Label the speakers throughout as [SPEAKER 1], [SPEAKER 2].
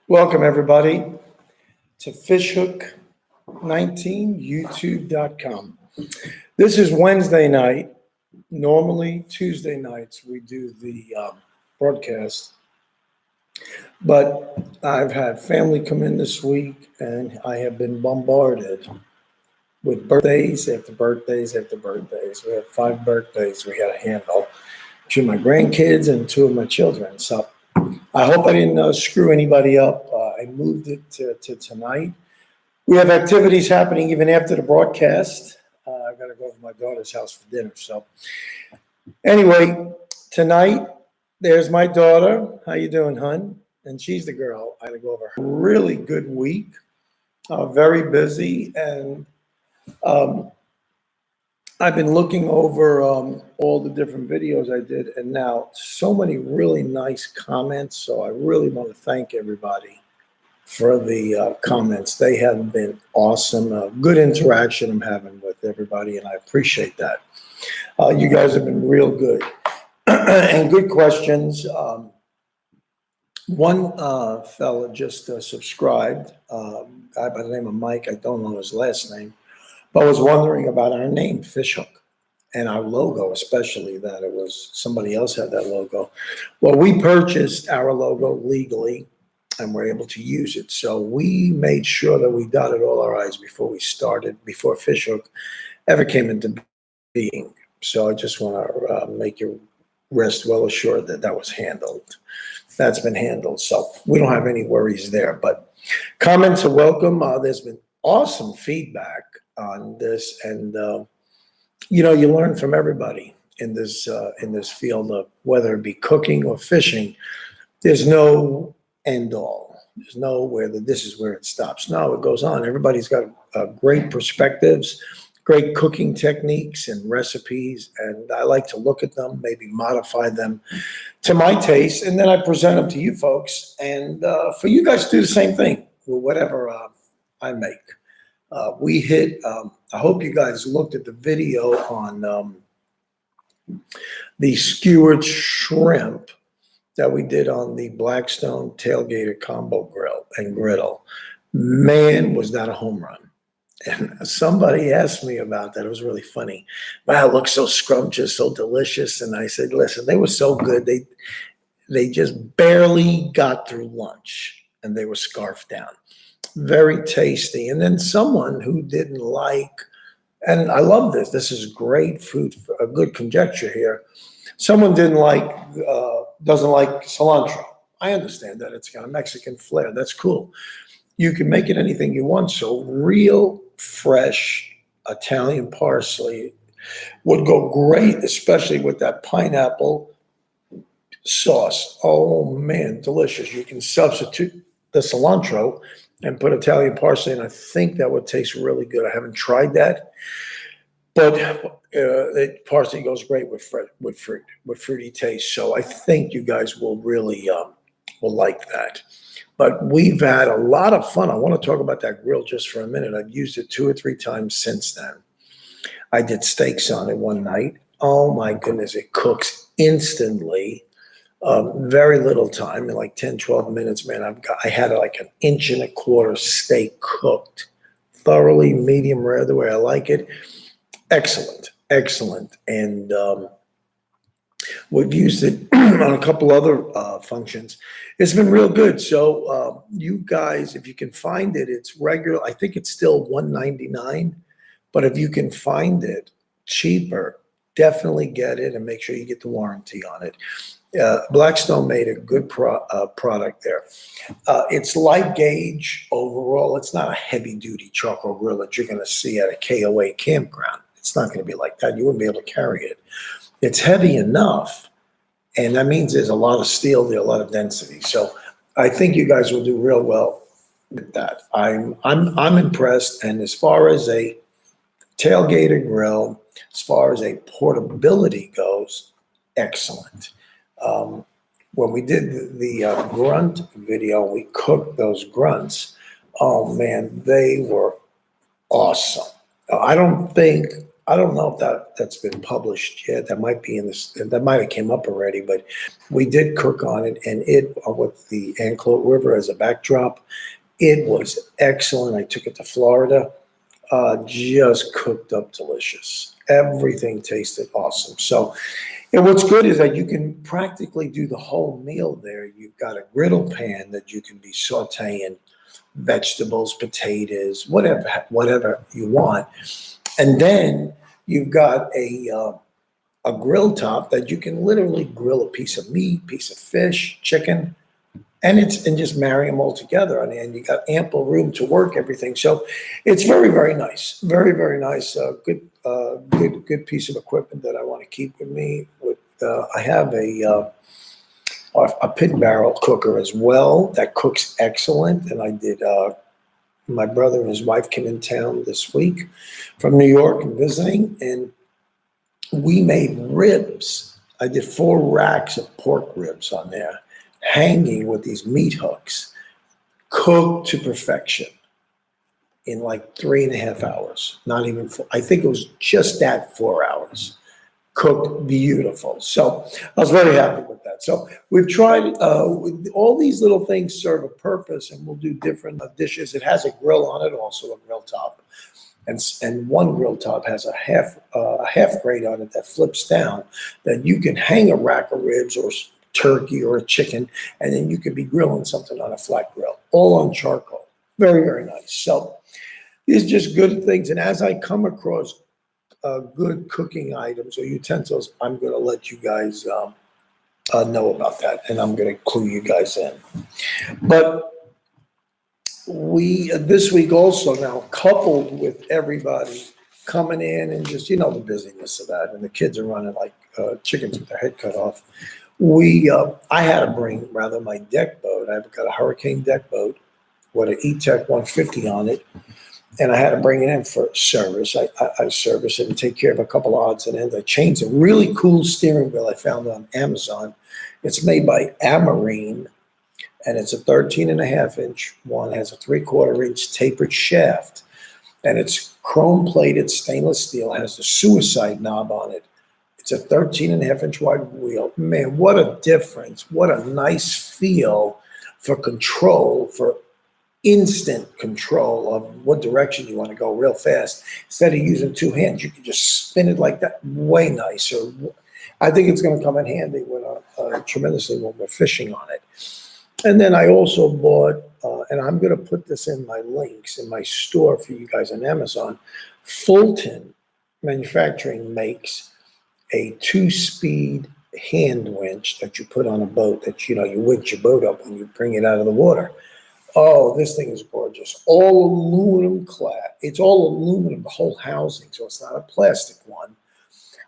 [SPEAKER 1] Welcome, everybody, to fishhook19youtube.com. This is Wednesday night. Normally, Tuesday nights, we do the broadcast. But I've had family come in this week, and I have been bombarded with birthdays after birthdays after birthdays. We have 5 birthdays we got to handle. 2 of my grandkids and 2 of my children. So I hope I didn't screw anybody up. I moved it to tonight. We have activities happening even after the broadcast. I got to go to my daughter's house for dinner. So anyway, tonight, there's my daughter. How you doing, hun? And she's the girl. I got to go over her really good week. Very busy. And I've been looking over all the different videos I did, and now so many really nice comments. So I really want to thank everybody for the comments. They have been awesome. Good interaction I'm having with everybody, and I appreciate that. You guys have been real good and good questions. One fella just subscribed, a guy by the name of Mike. I don't know his last name. I was wondering about our name, Fishhook, and our logo, especially that it was somebody else had that logo. Well, we purchased our logo legally, and we're able to use it. So we made sure that we dotted all our I's before we started, before Fishhook ever came into being. So I just want to make you rest well assured that that was handled. That's been handled. So we don't have any worries there. But comments are welcome. There's been awesome feedback on this, and you know, you learn from everybody in this field of whether it be cooking or fishing. There's no end all. There's no where this is where it stops. No, it goes on. Everybody's got great perspectives, great cooking techniques and recipes, and I like to look at them, maybe modify them to my taste, and then I present them to you folks, and for you guys to do the same thing with whatever I make. We hit, I hope you guys looked at the video on the skewered shrimp that we did on the Blackstone Tailgater Combo Grill and Griddle. Man, was that a home run. And somebody asked me about that. It was really funny. Wow, it looks so scrumptious, so delicious. And I said, listen, they were so good. They just barely got through lunch, and they were scarfed down. Very tasty. And then someone who didn't like, and I love this, this is great food, a good conjecture here. Someone doesn't like cilantro. I understand that it's got a Mexican flair. That's cool. You can make it anything you want. So real fresh Italian parsley would go great, especially with that pineapple sauce. Oh man, delicious. You can substitute the cilantro and put Italian parsley, and I think that would taste really good. I haven't tried that, but parsley goes great with fruity taste. So I think you guys will really will like that. But we've had a lot of fun. I want to talk about that grill just for a minute. I've used it 2 or 3 times since then. I did steaks on it one night. Oh my goodness, it cooks instantly. Very little time, in like 10, 12 minutes, man. I had like an 1.25 inch steak cooked, thoroughly medium rare, the way I like it. Excellent, excellent. And we've used it on a couple other functions. It's been real good. So you guys, if you can find it, it's regular. I think it's still $199, but if you can find it cheaper, definitely get it and make sure you get the warranty on it. Blackstone made a good product there. It's light gauge overall. It's not a heavy duty charcoal grill that you're going to see at a KOA campground. It's not going to be like that. You wouldn't be able to carry it. It's heavy enough, and that means there's a lot of steel there, a lot of density. So I think you guys will do real well with that. I'm impressed. And as far as a tailgater grill, as far as a portability goes, excellent. When we did the grunt video, we cooked those grunts. Oh man, they were awesome. I don't think I don't know if that's been published yet. That might be in this. That might have came up already, but we did cook on it, and it with the Anclote River as a backdrop. It was excellent. I took it to Florida. Just cooked up delicious. Everything tasted awesome. So, and what's good is that you can practically do the whole meal there. You've got a griddle pan that you can be sauteing vegetables, potatoes, whatever you want, and then you've got a grill top that you can literally grill a piece of meat, piece of fish, chicken, and just marry them all together. And you got ample room to work everything. So it's very, very nice. Very, very nice. Good piece of equipment that I want to keep with me. I have a pit barrel cooker as well that cooks excellent. And I did. My brother and his wife came in town this week from New York and visiting, and we made ribs. I did 4 racks of pork ribs on there, hanging with these meat hooks, cooked to perfection in like 3.5 hours. Not even 4. I think it was just that 4 hours. Cooked beautiful. So I was very happy with that. So we've tried all these little things serve a purpose, and we'll do different dishes. It has a grill on it, also a grill top, and one grill top has a half grate on it that flips down, that you can hang a rack of ribs or turkey or a chicken, and then you could be grilling something on a flat grill, all on charcoal. Very, very nice. So these are just good things. And as I come across good cooking items or utensils, I'm going to let you guys know about that, and I'm going to clue you guys in. But we this week also, now coupled with everybody coming in and just the busyness of that, and the kids are running like chickens with their head cut off. I had to bring rather my deck boat. I've got a Hurricane deck boat with an E-Tech 150 on it. And I had to bring it in for service. I service it and take care of a couple odds and ends. I changed a really cool steering wheel I found on Amazon. It's made by Amarine, and it's a 13.5-inch one. It has a 3/4-inch tapered shaft, and it's chrome-plated stainless steel. It has the suicide knob on it. It's a 13.5-inch wide wheel. Man, what a difference. What a nice feel for control, for instant control of what direction you want to go real fast. Instead of using 2 hands, you can just spin it like that. Way nicer. I think it's going to come in handy tremendously when we're fishing on it. And then I also bought, and I'm going to put this in my links in my store for you guys on Amazon. Fulton Manufacturing makes a 2-speed hand winch that you put on a boat that you winch your boat up when you bring it out of the water. Oh, this thing is gorgeous. All aluminum clad. It's all aluminum, the whole housing, so it's not a plastic one.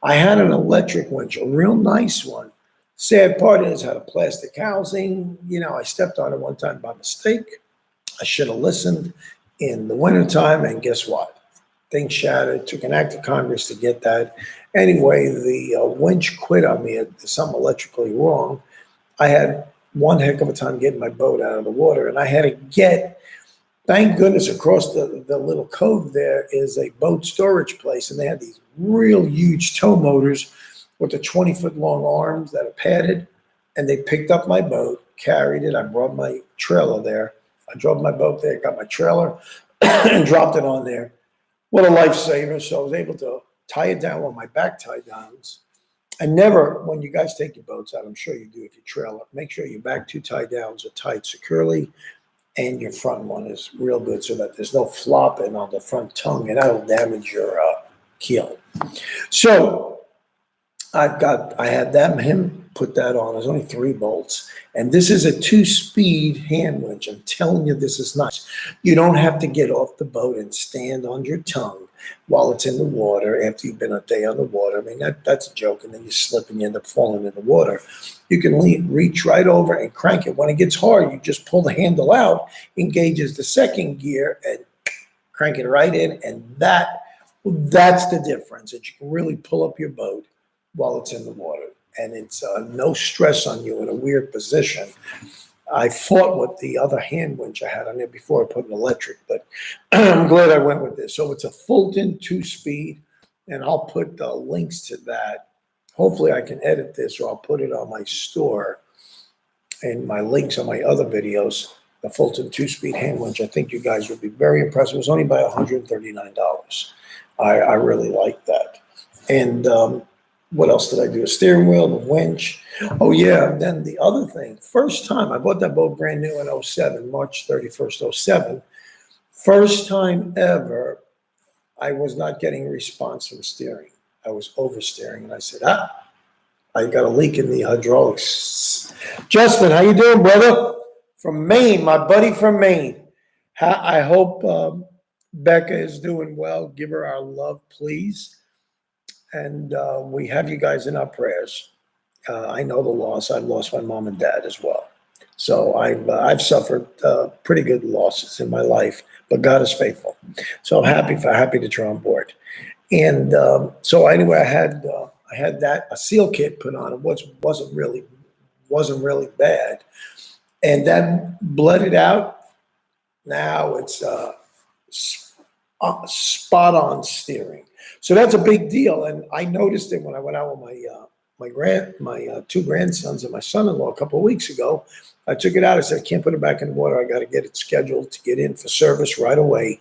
[SPEAKER 1] I had an electric winch, a real nice one. Sad part is, had a plastic housing. I stepped on it one time by mistake. I should have listened in the wintertime, and guess what? Thing shattered. Took an act of Congress to get that. Anyway, the winch quit on me. There's something electrically wrong. I had one heck of a time getting my boat out of the water, and I had to get, thank goodness, across the little cove there is a boat storage place, and they had these real huge tow motors with the 20-foot long arms that are padded, and they picked up my boat, carried it. I brought my trailer there. I drove my boat there, got my trailer, and dropped it on there. What a lifesaver. So I was able to tie it down with my back tie downs. And never, when you guys take your boats out, I'm sure you do if you trailer, make sure your back 2 tie downs are tied securely, and your front one is real good so that there's no flopping on the front tongue, and that'll damage your keel. So I had him put that on. There's only 3 bolts. And this is a 2-speed hand winch. I'm telling you, this is nice. You don't have to get off the boat and stand on your tongue while it's in the water after you've been a day on the water. I mean, that's a joke. And then you slip and you end up falling in the water. You can reach right over and crank it. When it gets hard, you just pull the handle out, engages the second gear, and crank it right in. And that's the difference, that you can really pull up your boat while it's in the water. And it's no stress on you in a weird position. I fought with the other hand winch I had on there before I put an electric, but I'm glad I went with this. So it's a Fulton 2-speed. and I'll put the links to that. Hopefully I can edit this, or I'll put it on my store and my links on my other videos. The Fulton 2-speed hand winch, I think you guys would be very impressed. It was only by $139. I really like that. And what else did I do? A steering wheel, the winch. Oh yeah, and then the other thing, first time, I bought that boat brand new in 07, March 31st, 07. First time ever, I was not getting a response from steering. I was oversteering, and I said, I got a leak in the hydraulics. Justin, how you doing, brother? From Maine, my buddy from Maine. I hope Becca is doing well. Give her our love, please. And we have you guys in our prayers. I know the loss. I've lost my mom and dad as well. So I've suffered pretty good losses in my life, but God is faithful. So I'm happy that you're on board. And so anyway, I had that a seal kit put on. It wasn't really bad, and that bled it out. Now it's spot on steering. So that's a big deal. And I noticed it when I went out with my two grandsons and my son-in-law a couple of weeks ago. I took it out. I said, I can't put it back in the water. I got to get it scheduled to get in for service right away.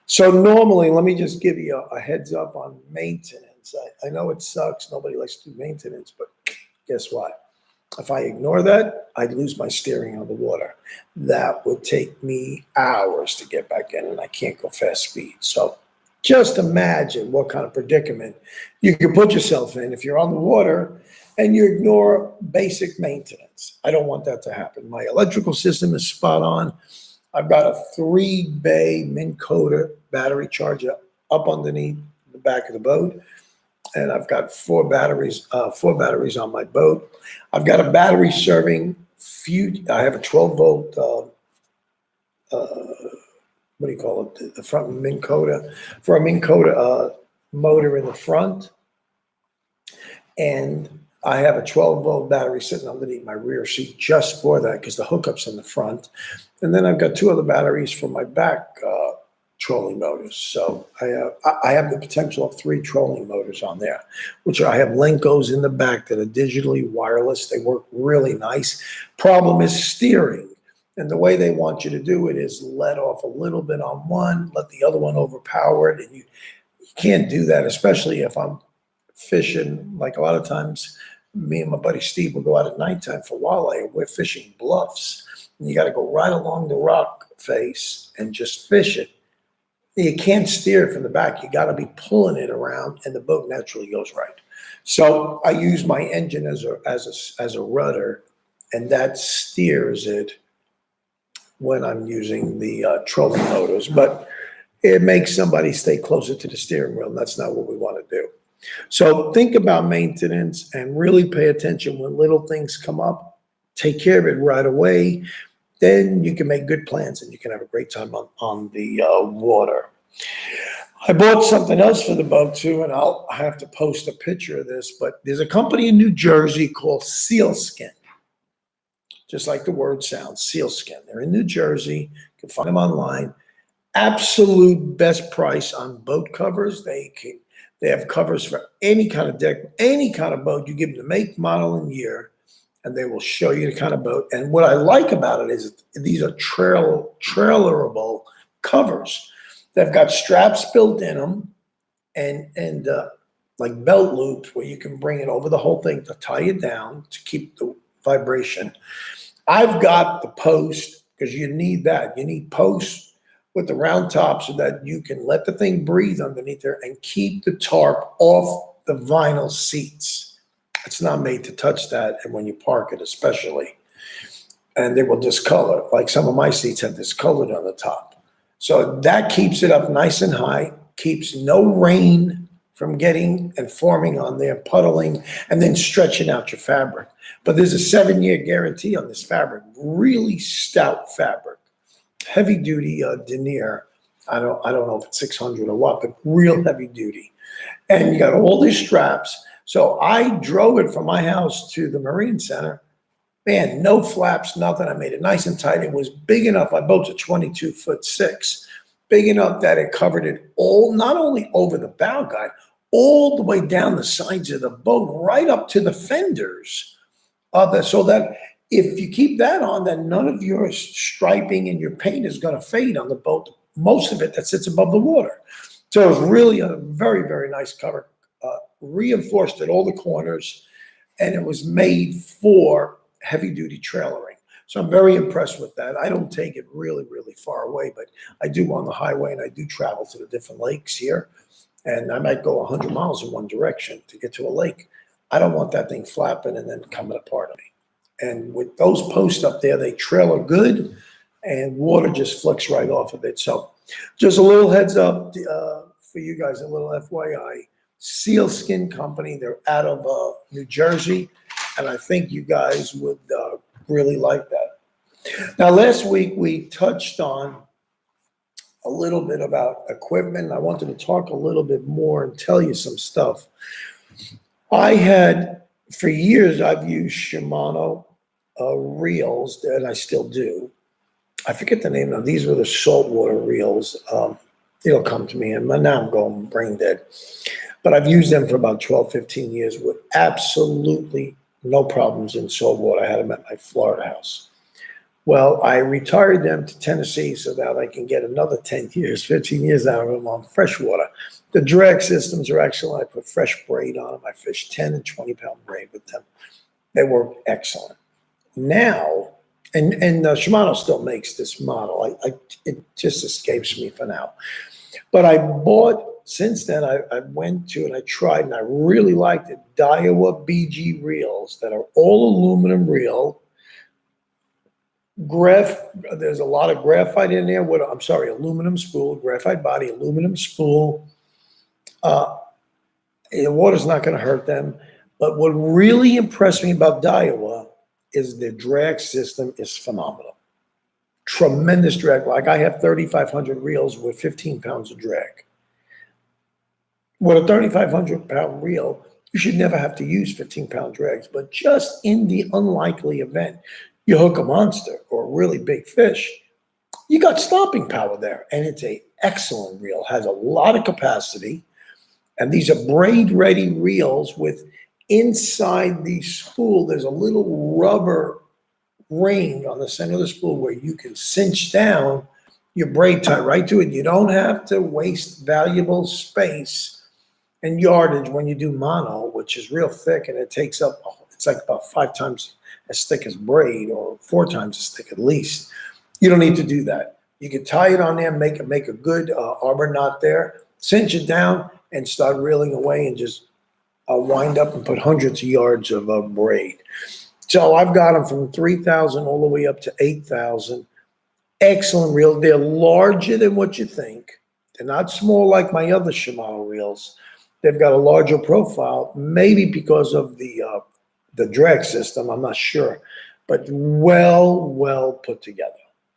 [SPEAKER 1] So normally, let me just give you a heads up on maintenance. I know it sucks. Nobody likes to do maintenance, but guess what? If I ignore that, I'd lose my steering on the water. That would take me hours to get back in, and I can't go fast speed. So just imagine what kind of predicament you could put yourself in if you're on the water and you ignore basic maintenance. I don't want that to happen. My electrical system is spot on. I've got a 3-bay Minn Kota battery charger up underneath the back of the boat. And I've got four batteries on my boat. I've got a battery serving I have a 12-volt, what do you call it? The front Minn Kota, for a Minn Kota motor in the front. And I have a 12-volt battery sitting underneath my rear seat just for that, because the hookup's in the front. And then I've got 2 other batteries for my back trolling motors. So I have the potential of 3 trolling motors on there, which I have Lenkos in the back that are digitally wireless. They work really nice. Problem is steering. And the way they want you to do it is let off a little bit on one, let the other one overpower it. And you can't do that, especially if I'm fishing. Like a lot of times, me and my buddy Steve will go out at nighttime for walleye. We're fishing bluffs. And you got to go right along the rock face and just fish it. You can't steer it from the back. You got to be pulling it around, and the boat naturally goes right. So I use my engine as a rudder, and that steers it when I'm using the trolling motors. But it makes somebody stay closer to the steering wheel, and that's not what we want to do. So think about maintenance and really pay attention when little things come up. Take care of it right away. Then you can make good plans and you can have a great time on the water. I bought something else for the boat too, and I'll have to post a picture of this, but there's a company in New Jersey called Sealskin. Just like the word sounds, Sealskin. They're in New Jersey. You can find them online. Absolute best price on boat covers. They have covers for any kind of deck, any kind of boat. You give them the make, model, and year, and they will show you the kind of boat. And what I like about it is these are trailerable covers. They've got straps built in them and like belt loops where you can bring it over the whole thing to tie it down to keep the vibration. I've got the post, because you need that. You need posts with the round top so that you can let the thing breathe underneath there and keep the tarp off the vinyl seats. It's not made to touch that, and when you park it especially. And they will discolor. Like some of my seats have discolored on the top. So that keeps it up nice and high, keeps no rain from getting and forming on there, puddling, and then stretching out your fabric. But there's a 7-year guarantee on this fabric, really stout fabric, heavy duty denier. I don't know if it's 600 or what, but real heavy duty. And you got all these straps. So I drove it from my house to the Marine Center. Man, no flaps, nothing. I made it nice and tight. It was big enough. My boat's a 22'6", big enough that it covered it all, not only over the bow guide, all the way down the sides of the boat, right up to the fenders. So that if you keep that on, then none of your striping and your paint is going to fade on the boat. Most of it that sits above the water. So it was really a very, very nice cover, reinforced at all the corners, and it was made for heavy duty trailering. So I'm very impressed with that. I don't take it really, really far away, but I do on the highway, and I do travel to the different lakes here. And I might go 100 miles in one direction to get to a lake. I don't want that thing flapping and then coming apart on me. And with those posts up there, they trailer good, and water just flicks right off of it. So just a little heads up for you guys, a little FYI. Sealskin Company, they're out of New Jersey, and I think you guys would really like that. Now, last week we touched on a little bit about equipment. I wanted to talk a little bit more and tell you some stuff. For years, I've used Shimano reels, and I still do. I forget the name of them. These were the saltwater reels. It'll come to me, and now I'm going brain dead. But I've used them for about 12, 15 years with absolutely no problems in saltwater. I had them at my Florida house. Well, I retired them to Tennessee so that I can get another 10 years, 15 years out of them on freshwater. The drag systems are excellent. I put fresh braid on them. I fish 10 and 20-pound braid with them. They work excellent. Now, and Shimano still makes this model. It just escapes me for now. But I bought, since then, I went to and I tried, and I really liked it, Daiwa BG reels that are all aluminum reel. There's a lot of graphite in there. Aluminum spool, graphite body, aluminum spool. The water's not going to hurt them. But what really impressed me about Daiwa is the drag system is phenomenal. Tremendous drag. Like I have 3,500 reels with 15 pounds of drag. With a 3,500-pound reel, you should never have to use 15-pound drags. But just in the unlikely event you hook a monster or a really big fish, you got stopping power there. And it's an excellent reel. Has a lot of capacity. And these are braid-ready reels with inside the spool, there's a little rubber ring on the center of the spool where you can cinch down your braid tie right to it. You don't have to waste valuable space and yardage when you do mono, which is real thick, and it takes up, it's like about 5 times as thick as braid, or 4 times as thick at least. You don't need to do that. You can tie it on there, make a good arbor knot there, cinch it down, and start reeling away and just wind up and put hundreds of yards of braid. So I've got them from 3,000 all the way up to 8,000. Excellent reel. They're larger than what you think. They're not small like my other Shimano reels. They've got a larger profile, maybe because of the drag system. I'm not sure, but well put together.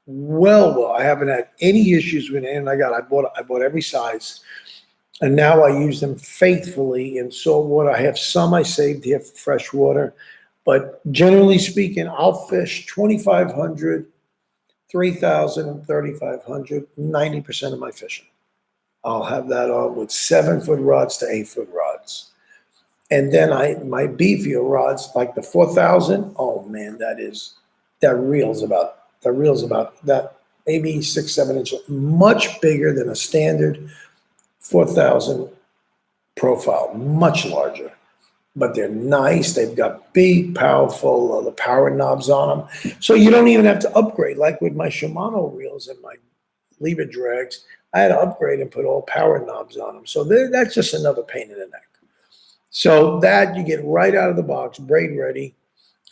[SPEAKER 1] Well. I haven't had any issues with it, and I bought every size. And now I use them faithfully in saltwater. I have some I saved here for freshwater. But generally speaking, I'll fish 2,500, 3,000, and 3,500, 90% of my fishing. I'll have that on with 7-foot rods to 8-foot rods. And then my beefier rods, like the 4,000, oh man, that reel's about that, maybe 6-7 inches, much bigger than a standard 4,000 profile, much larger, but they're nice. They've got big, powerful, the power knobs on them. So you don't even have to upgrade. Like with my Shimano reels and my lever drags, I had to upgrade and put all power knobs on them. So that's just another pain in the neck. So that you get right out of the box, braid ready,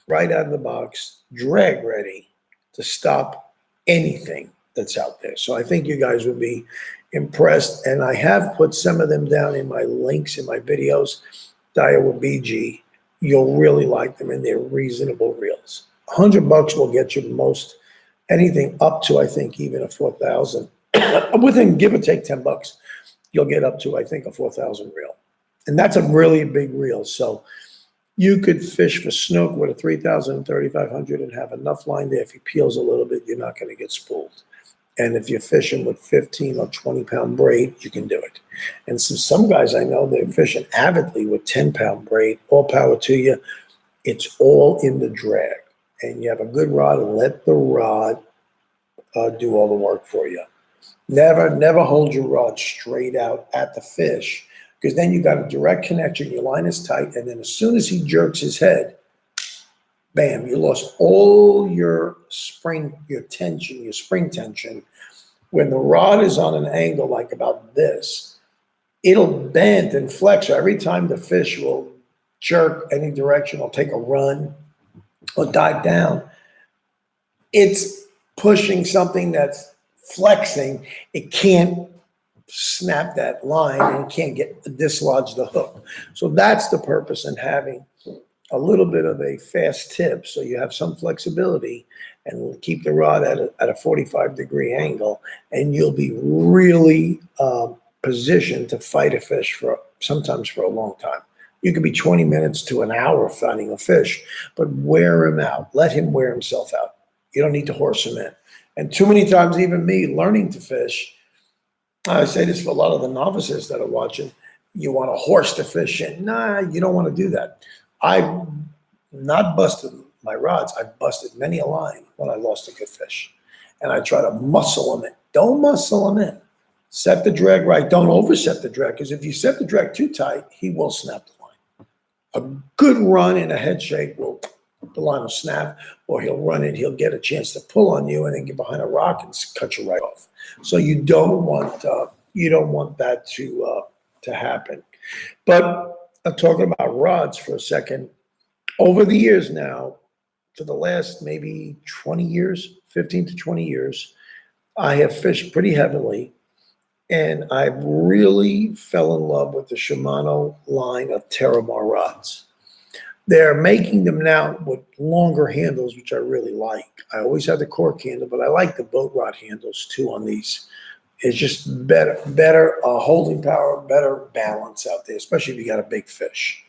[SPEAKER 1] right out of the box, drag ready to stop anything that's out there. So I think you guys will be impressed, and I have put some of them down in my links in my videos. Daiwa BG, you'll really like them, and they're reasonable reels. $100 will get you the most. Anything up to, I think, even a 4,000. Within give or take $10, you'll get up to, I think, a 4,000 reel, and that's a really big reel. So you could fish for snook with a 3,000 and 3,500 and have enough line there. If he peels a little bit, you're not going to get spooled. And if you're fishing with 15 or 20-pound braid, you can do it. And some guys I know, they're fishing avidly with 10-pound braid. All power to you. It's all in the drag. And you have a good rod, and let the rod do all the work for you. Never hold your rod straight out at the fish, because then you got a direct connection. Your line is tight, and then as soon as he jerks his head, bam, you lost all your spring tension. When the rod is on an angle like about this, it'll bend and flex. So every time the fish will jerk any direction or take a run or dive down, it's pushing something that's flexing. It can't snap that line and can't dislodge the hook. So that's the purpose in having a little bit of a fast tip, so you have some flexibility and keep the rod at a 45-degree angle, and you'll be really positioned to fight a fish sometimes for a long time. You could be 20 minutes to an hour fighting a fish, but wear him out. Let him wear himself out. You don't need to horse him in. And too many times, even me learning to fish, I say this for a lot of the novices that are watching, you want to horse the fish in. Nah, you don't want to do that. I've not busted my rods. I've busted many a line when I lost a good fish. And I try to muscle them in. Don't muscle them in. Set the drag right. Don't overset the drag, because if you set the drag too tight, he will snap the line. A good run and a head shake the line will snap, or he'll run it. He'll get a chance to pull on you and then get behind a rock and cut you right off. So you don't want that to happen. But I'm talking about rods for a second. Over the years now, for the last maybe 20 years, 15 to 20 years, I have fished pretty heavily, and I really fell in love with the Shimano line of Terramar rods. They're making them now with longer handles, which I really like. I always had the cork handle, but I like the boat rod handles too on these. It's just better holding power, better balance out there, especially if you got a big fish.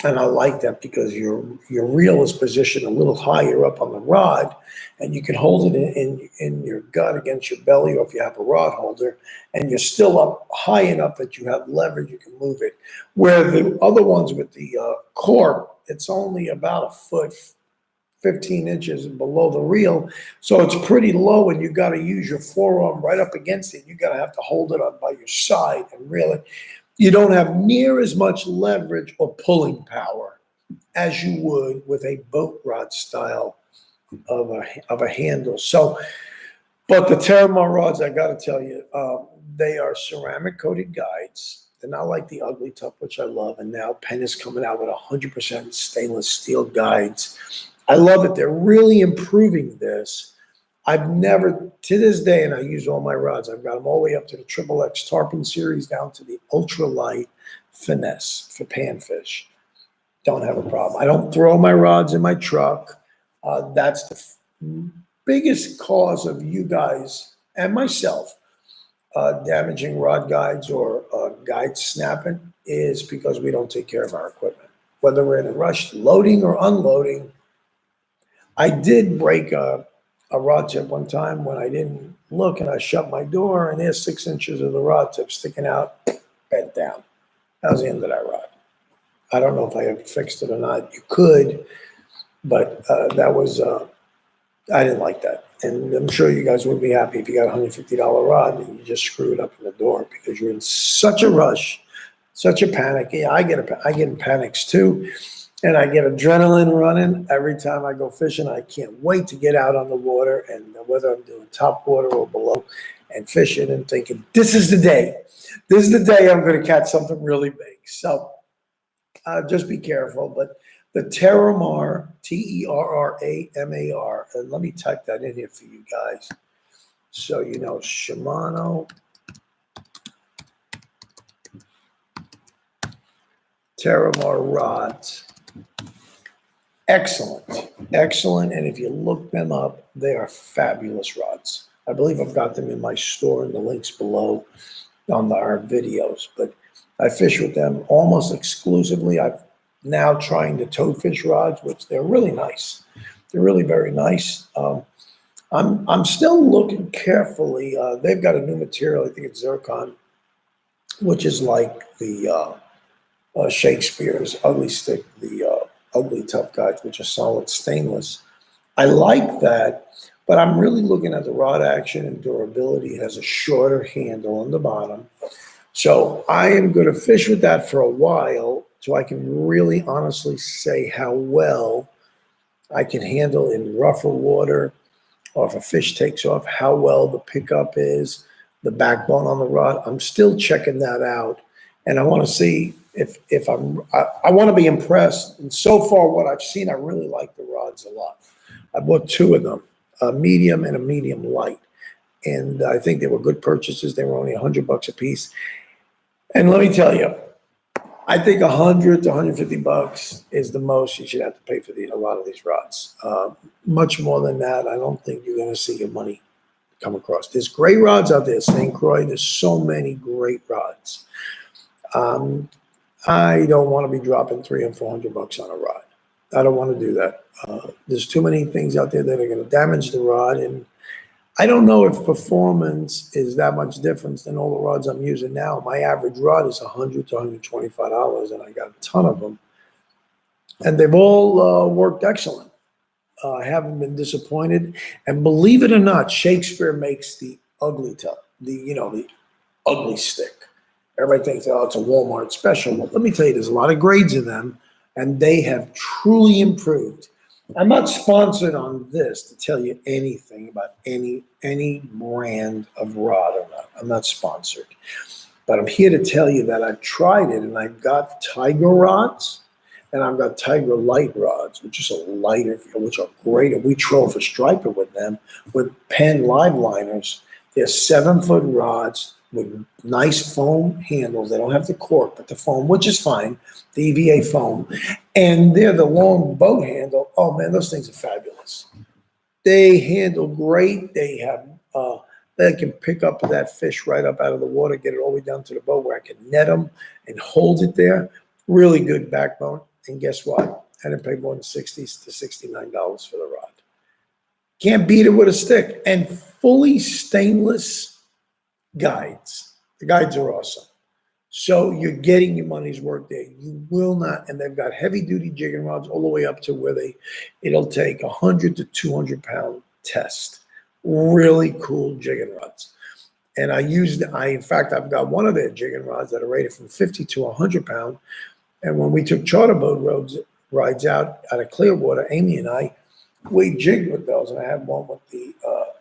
[SPEAKER 1] And I like that because your reel is positioned a little higher up on the rod, and you can hold it in your gut against your belly, or if you have a rod holder, and you're still up high enough that you have leverage, you can move it. Where the other ones with the cork, it's only about a foot, 15 inches below the reel. So it's pretty low, and you got to use your forearm right up against it. You got to have to hold it up by your side and reel it. You don't have near as much leverage or pulling power as you would with a boat rod style of a handle. So, but the Terramar rods, I got to tell you, they are ceramic coated guides. They're not like the Ugly Tough, which I love. And now Penn is coming out with 100% stainless steel guides. I love it. They're really improving this. I've never, to this day, and I use all my rods, I've got them all the way up to the Triple X Tarpon series down to the ultralight Finesse for panfish. Don't have a problem. I don't throw my rods in my truck. That's the biggest cause of you guys and myself damaging rod guides or guides snapping is because we don't take care of our equipment. Whether we're in a rush loading or unloading. I did break a rod tip one time when I didn't look, and I shut my door, and there's 6 inches of the rod tip sticking out, bent down. That was the end of that rod. I don't know if I ever fixed it or not. You could, but that was, I didn't like that. And I'm sure you guys would be happy if you got a $150 rod and you just screw it up in the door because you're in such a rush, such a panic. Yeah, I get in panics too. And I get adrenaline running every time I go fishing. I can't wait to get out on the water, and whether I'm doing top water or below, and fishing and thinking, this is the day. This is the day I'm going to catch something really big. So just be careful. But the Terramar, Terramar, and let me type that in here for you guys. So, you know, Shimano Terramar rods. Excellent, excellent. And if you look them up, they are fabulous rods. I believe I've got them in my store in the links below on our videos. But I fish with them almost exclusively. I'm now trying the toadfish rods, which they're really nice. They're really very nice. I'm still looking carefully. They've got a new material. I think it's zircon, which is like the Shakespeare's ugly stick, the ugly tough guys, which are solid stainless. I like that, but I'm really looking at the rod action and durability. It has a shorter handle on the bottom. So I am going to fish with that for a while so I can really honestly say how well I can handle in rougher water, or if a fish takes off, how well the pickup is, the backbone on the rod. I'm still checking that out. And I want to see if I want to be impressed. And so far, what I've seen, I really like the rods a lot. I bought two of them, a medium and a medium light. And I think they were good purchases. They were only $100 a piece. And let me tell you, I think 100 to 150 bucks is the most you should have to pay for a lot of these rods. Much more than that, I don't think you're going to see your money come across. There's great rods out there, St. Croix. There's so many great rods. I don't want to be dropping 300 and 400 bucks on a rod. I don't want to do that. There's too many things out there that are going to damage the rod, and I don't know if performance is that much different than all the rods I'm using now. My average rod is $100 to $125, and I got a ton of them, and they've all worked excellent. I haven't been disappointed, and believe it or not, Shakespeare makes the ugly tub, the ugly stick. Everybody thinks, oh, it's a Walmart special. Well, let me tell you, there's a lot of grades in them, and they have truly improved. I'm not sponsored on this to tell you anything about any brand of rod or not. I'm not sponsored. But I'm here to tell you that I've tried it, and I've got Tiger rods, and I've got Tiger light rods, which is a lighter, which are great. And we troll for striper with them, with Penn live liners. They're 7-foot rods with nice foam handles. They don't have the cork, but the foam, which is fine, the EVA foam. And they're the long boat handle. Oh man, those things are fabulous. They handle great. They have, they can pick up that fish right up out of the water, get it all the way down to the boat where I can net them and hold it there. Really good backbone. And guess what? I didn't pay more than $60 to $69 for the rod. Can't beat it with a stick. And fully stainless guides. The guides are awesome. So you're getting your money's worth there. You will not, and they've got heavy duty jigging rods all the way up to where it'll take 100 to 200 pound test. Really cool jigging rods. And in fact, I've got one of their jigging rods that are rated from 50 to 100 pound. And when we took charter boat rides out of Clearwater, Amy and I, we jigged with those. And I had one with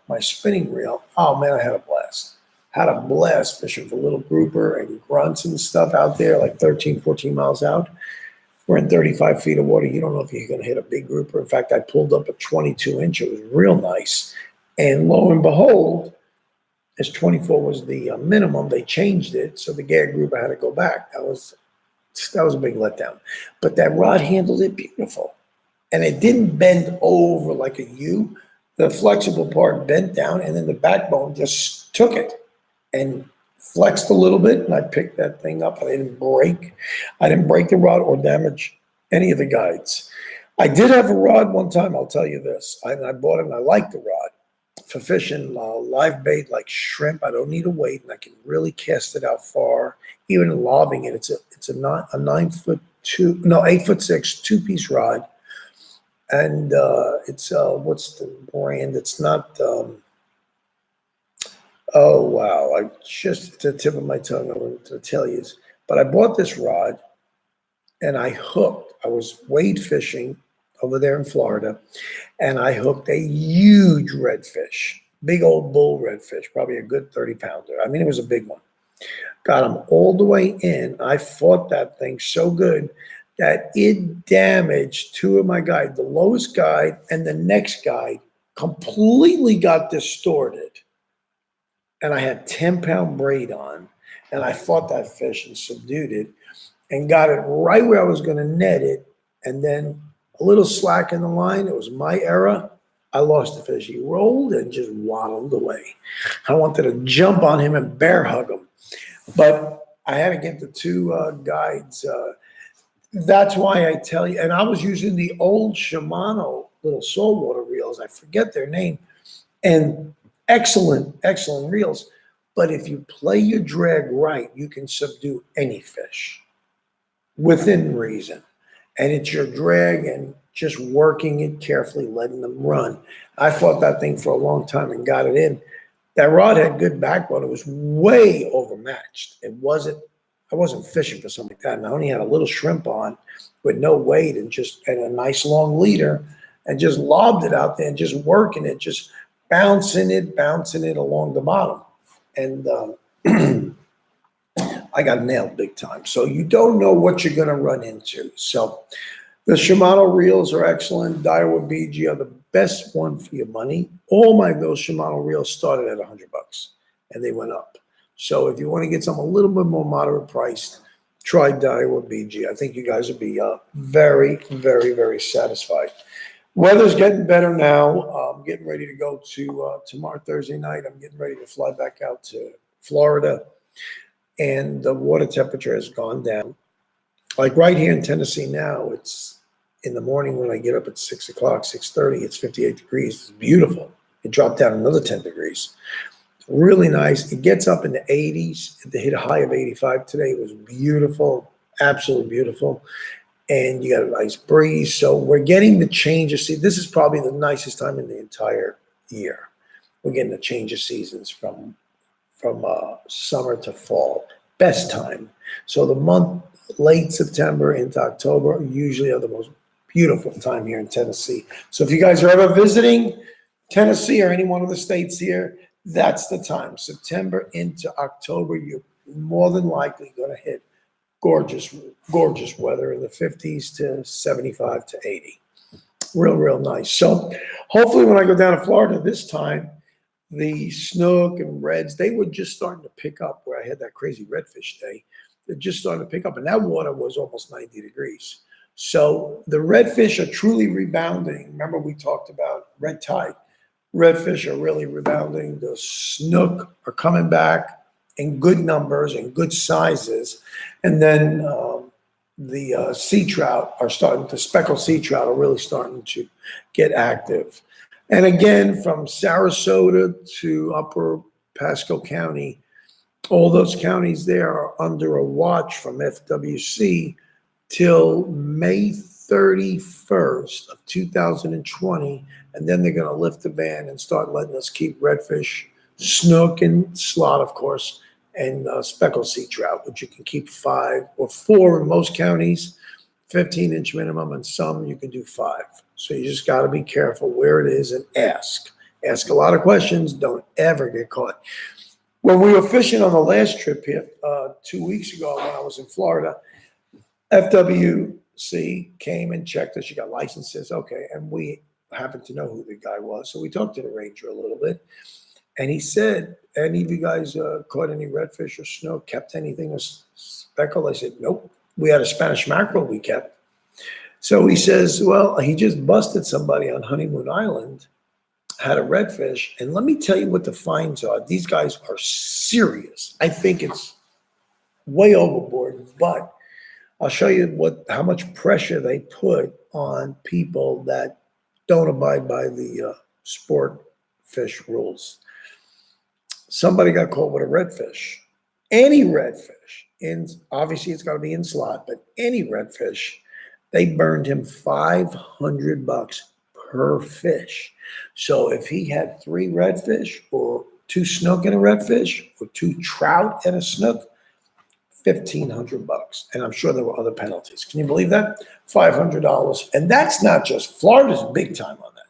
[SPEAKER 1] my spinning reel. Oh man, I had a blast. Had a blast fishing for little grouper and grunts and stuff out there, like 13, 14 miles out. We're in 35 feet of water. You don't know if you're going to hit a big grouper. In fact, I pulled up a 22-inch. It was real nice. And lo and behold, as 24 was the minimum, they changed it. So the gag grouper had to go back. That was a big letdown. But that rod handled it beautiful. And it didn't bend over like a U. The flexible part bent down, and then the backbone just took it and flexed a little bit, and I picked that thing up. I didn't break the rod or damage any of the guides. I did have a rod one time, I'll tell you this. I bought it, and I like the rod for fishing live bait like shrimp. I don't need a weight, and I can really cast it out far, even in lobbing it. It's a 8'6" 2-piece rod, and it's what's the brand? It's not. Oh, wow. It's the tip of my tongue, I want to tell you. But I bought this rod and I hooked. I was wade fishing over there in Florida, and I hooked a huge redfish, big old bull redfish, probably a good 30-pounder. I mean, it was a big one. Got him all the way in. I fought that thing so good that it damaged two of my guides. The lowest guide and the next guide completely got distorted. And I had 10-pound braid on, and I fought that fish and subdued it and got it right where I was going to net it. And then a little slack in the line. It was my error. I lost the fish. He rolled and just waddled away. I wanted to jump on him and bear hug him, but I had to get the two guides. That's why I tell you. And I was using the old Shimano little saltwater reels. I forget their name. and excellent reels. But if you play your drag right, you can subdue any fish within reason. And it's your drag and just working it carefully, letting them run. I fought that thing for a long time and got it in. That rod had good backbone. It was way overmatched. I wasn't fishing for something like that. And I only had a little shrimp on with no weight and a nice long leader and just lobbed it out there and just working it, just bouncing it along the bottom. And I got nailed big time. So you don't know what you're going to run into. So the Shimano reels are excellent. Daiwa BG are the best one for your money. Those Shimano reels started at $100 and they went up. So if you want to get something a little bit more moderate priced, try Daiwa BG. I think you guys will be very satisfied. Weather's getting better now. I'm getting ready to go to tomorrow, Thursday night. I'm getting ready to fly back out to Florida. And the water temperature has gone down. Like right here in Tennessee now, it's in the morning when I get up at 6 o'clock, 6:30, it's 58 degrees. It's beautiful. It dropped down another 10 degrees. Really nice. It gets up in the 80s. It hit a high of 85 today. It was beautiful, absolutely beautiful. And you got a nice breeze. So we're getting the change of season. This is probably the nicest time in the entire year. We're getting the change of seasons from summer to fall. Best time. So the month late September into October usually are the most beautiful time here in Tennessee. So if you guys are ever visiting Tennessee or any one of the states here, that's the time. September into October, you're more than likely going to hit gorgeous weather in the 50s to 75 to 80. Real nice. So hopefully when I go down to Florida this time, the snook and reds, they were just starting to pick up where I had that crazy redfish day. They're just starting to pick up, and that water was almost 90 degrees. So the redfish are truly rebounding. Remember we talked about red tide. Redfish are really rebounding. The snook are coming back in good numbers and good sizes. And then the sea trout are the speckled sea trout are really starting to get active. And again, from Sarasota to Upper Pasco County, all those counties there are under a watch from FWC till May 31st of 2020. And then they're going to lift the ban and start letting us keep redfish, snook, and slot, of course, and speckled sea trout, which you can keep 5 or 4 in most counties, 15-inch minimum, and some you can do 5. So you just got to be careful where it is and ask. Ask a lot of questions. Don't ever get caught. When we were fishing on the last trip here 2 weeks ago when I was in Florida, FWC came and checked us. You got licenses. Okay. And we happened to know who the guy was. So we talked to the ranger a little bit. And he said, any of you guys caught any redfish or snook, kept anything or speckled? I said, nope. We had a Spanish mackerel we kept. So he says, well, he just busted somebody on Honeymoon Island, had a redfish. And let me tell you what the fines are. These guys are serious. I think it's way overboard, but I'll show you how much pressure they put on people that don't abide by the sport fish rules. Somebody got caught with a redfish. Any redfish, obviously it's got to be in slot, but any redfish, they burned him $500 per fish. So if he had 3 redfish or 2 snook and a redfish or 2 trout and a snook, $1,500. And I'm sure there were other penalties. Can you believe that? $500. And that's not just Florida's big time on that.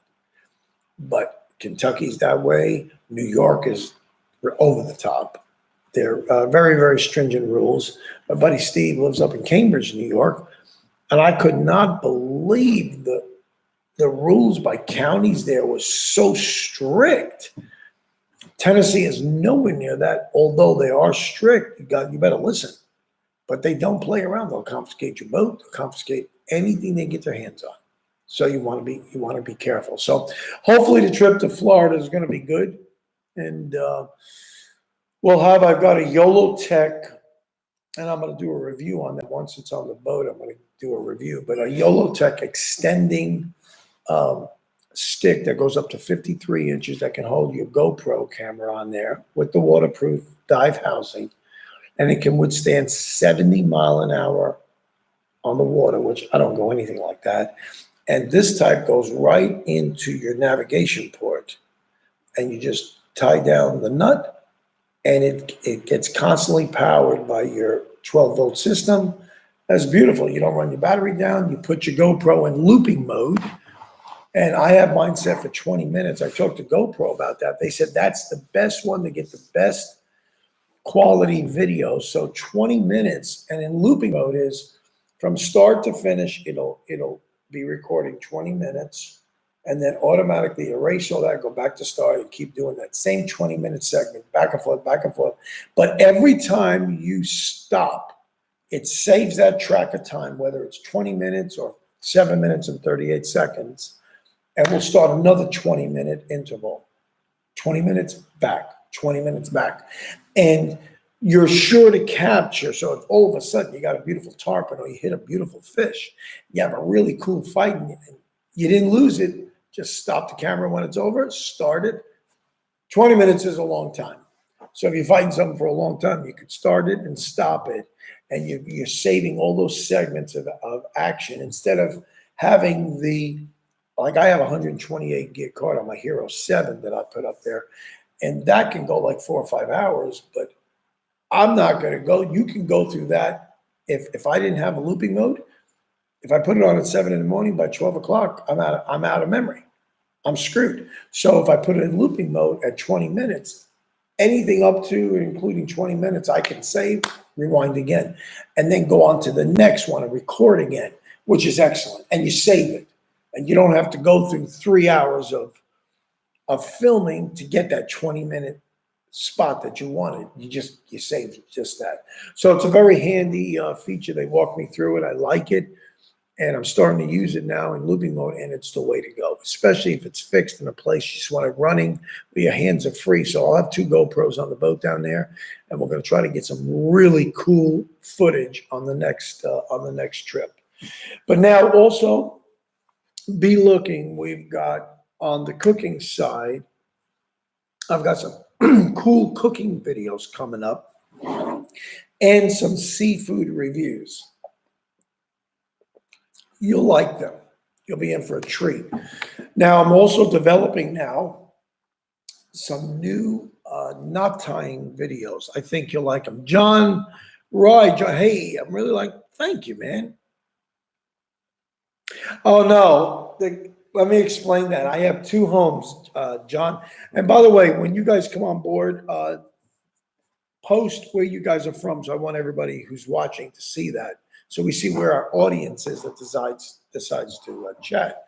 [SPEAKER 1] But Kentucky's that way. New York is over the top. They're very stringent rules. My buddy Steve lives up in Cambridge, New York. And I could not believe the rules by counties there was so strict. Tennessee is nowhere near that, although they are strict. You better listen. But they don't play around. They'll confiscate your boat. They'll confiscate anything they get their hands on. So you want to be careful. So hopefully the trip to Florida is going to be good, and I've got a YOLO Tech, and I'm going to do a review on that once it's on the boat. I'm going to do a review, but a YOLO Tech extending stick that goes up to 53 inches that can hold your GoPro camera on there with the waterproof dive housing, and it can withstand 70-mile-an-hour on the water, which I don't go anything like that. And this type goes right into your navigation port, and you just tie down the nut, and it gets constantly powered by your 12-volt system. That's beautiful. You don't run your battery down. You put your GoPro in looping mode, and I have mine set for 20 minutes. I talked to GoPro about that. They said that's the best one to get the best quality video. So 20 minutes, and in looping mode is from start to finish, it'll be recording 20 minutes and then automatically erase all that, go back to start, and keep doing that same 20-minute segment, back and forth, back and forth. But every time you stop, it saves that track of time, whether it's 20 minutes or 7 minutes and 38 seconds. And we'll start another 20-minute interval. 20 minutes back, 20 minutes back. And you're sure to capture. So if all of a sudden you got a beautiful tarpon or you hit a beautiful fish, you have a really cool fight, and you didn't lose it, just stop the camera when it's over, start it. 20 minutes is a long time. So if you're fighting something for a long time, you could start it and stop it. And you're saving all those segments of action instead of having like I have a 128 gig card on my Hero 7 that I put up there, and that can go like 4 or 5 hours, but I'm not going to go. You can go through that. If I didn't have a looping mode, if I put it on at 7 in the morning, by 12 o'clock, I'm out of memory. I'm screwed. So if I put it in looping mode at 20 minutes, anything up to and including 20 minutes, I can save, rewind again, and then go on to the next one and record again, which is excellent. And you save it. And you don't have to go through 3 hours of filming to get that 20-minute spot that you wanted. You save just that. So it's a very handy feature. They walked me through it. I like it. And I'm starting to use it now in looping mode, and it's the way to go, especially if it's fixed in a place you just want it running, but your hands are free. So I'll have 2 GoPros on the boat down there, and we're going to try to get some really cool footage on the next trip. But now also, be looking. We've got on the cooking side, I've got some cool cooking videos coming up and some seafood reviews. You'll like them. You'll be in for a treat. Now, I'm also developing now some new knot tying videos. I think you'll like them. John, hey, I'm really like, thank you, man. Oh, no. Let me explain that. I have 2 homes, John. And by the way, when you guys come on board, post where you guys are from. So I want everybody who's watching to see that. So we see where our audience is that decides to chat.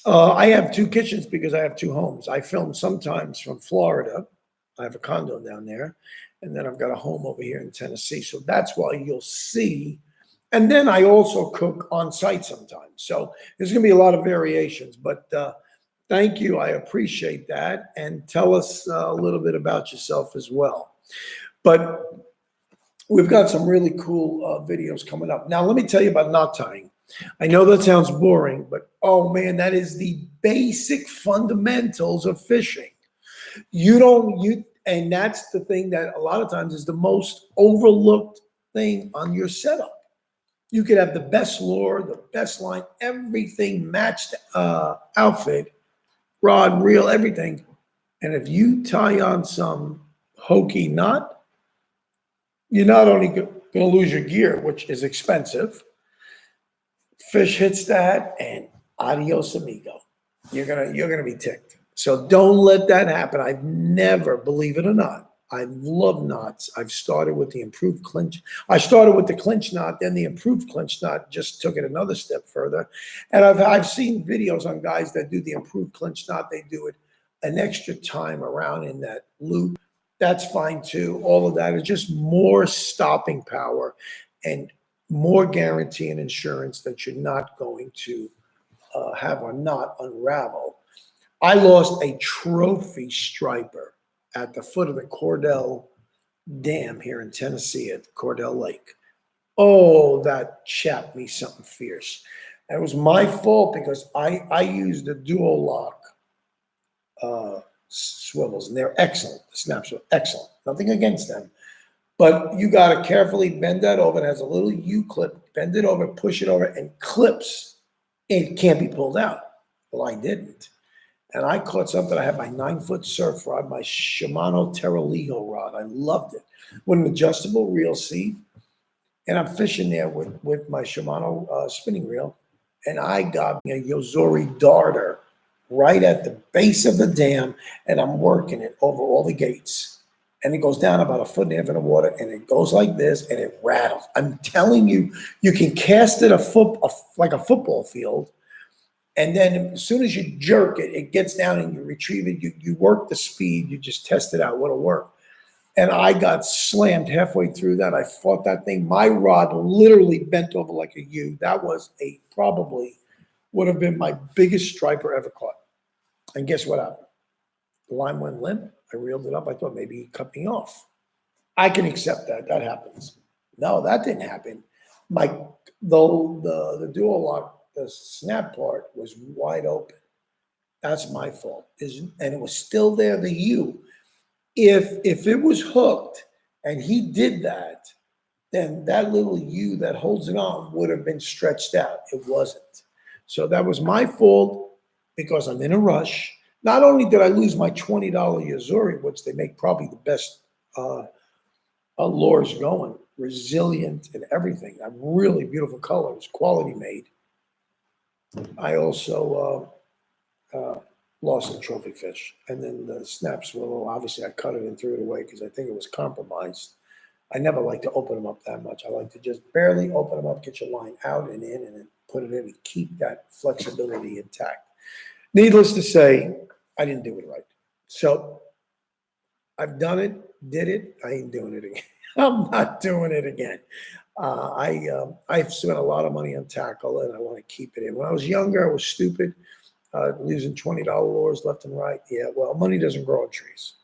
[SPEAKER 1] I have 2 kitchens because I have 2 homes. I film sometimes from Florida. I have a condo down there. And then I've got a home over here in Tennessee. So that's why you'll see. And then I also cook on site sometimes. So there's going to be a lot of variations. But thank you. I appreciate that. And tell us a little bit about yourself as well. But we've got some really cool videos coming up. Now, let me tell you about knot tying. I know that sounds boring, but oh man, that is the basic fundamentals of fishing. And that's the thing that a lot of times is the most overlooked thing on your setup. You could have the best lure, the best line, everything matched outfit, rod, reel, everything. And if you tie on some hokey knot, you're not only going to lose your gear, which is expensive. Fish hits that, and adios amigo. You're gonna be ticked. So don't let that happen. I've never, believe it or not, I love knots. I've started with the improved clinch. I started with the clinch knot, then the improved clinch knot just took it another step further. And I've seen videos on guys that do the improved clinch knot. They do it an extra time around in that loop. That's fine too. All of that is just more stopping power and more guarantee and insurance that you're not going to have a knot unravel. I lost a trophy striper at the foot of the Cordell Dam here in Tennessee at Cordell Lake. Oh, that chapped me something fierce. And it was my fault because I used the dual lock swivels, and they're excellent. The snaps are excellent. Nothing against them. But you got to carefully bend that over. It has a little U-clip. Bend it over, push it over, and clips. It can't be pulled out. Well, I didn't. And I caught something. I had my 9-foot surf rod, my Shimano Terraligo rod. I loved it. With an adjustable reel seat. And I'm fishing there with my Shimano spinning reel. And I got me a Yozori darter right at the base of the dam. And I'm working it over all the gates. And it goes down about 1.5 feet in the water. And it goes like this and it rattles. I'm telling you, you can cast it like a football field. And then as soon as you jerk it, it gets down and you retrieve it. You work the speed. You just test it out. What'll work. And I got slammed halfway through that. I fought that thing. My rod literally bent over like a U. That was probably would have been my biggest striper ever caught. And guess what happened? The line went limp. I reeled it up. I thought maybe he cut me off. I can accept that. That happens. No, that didn't happen. The dual lock, the snap part was wide open. That's my fault. And it was still there, the U. If it was hooked and he did that, then that little U that holds it on would have been stretched out. It wasn't. So that was my fault because I'm in a rush. Not only did I lose my $20 Yozori, which they make probably the best lures going, resilient and everything. Really beautiful colors, quality made. I also lost the trophy fish. And then the snaps were, obviously I cut it and threw it away because I think it was compromised. I never like to open them up that much. I like to just barely open them up, get your line out and in, and then put it in and keep that flexibility intact. Needless to say, I didn't do it right. So I've done it, did it. I ain't doing it again. I'm not doing it again. I've spent a lot of money on tackle, and I want to keep it in. When I was younger, I was stupid, losing $20 lures left and right. Yeah, well, money doesn't grow on trees.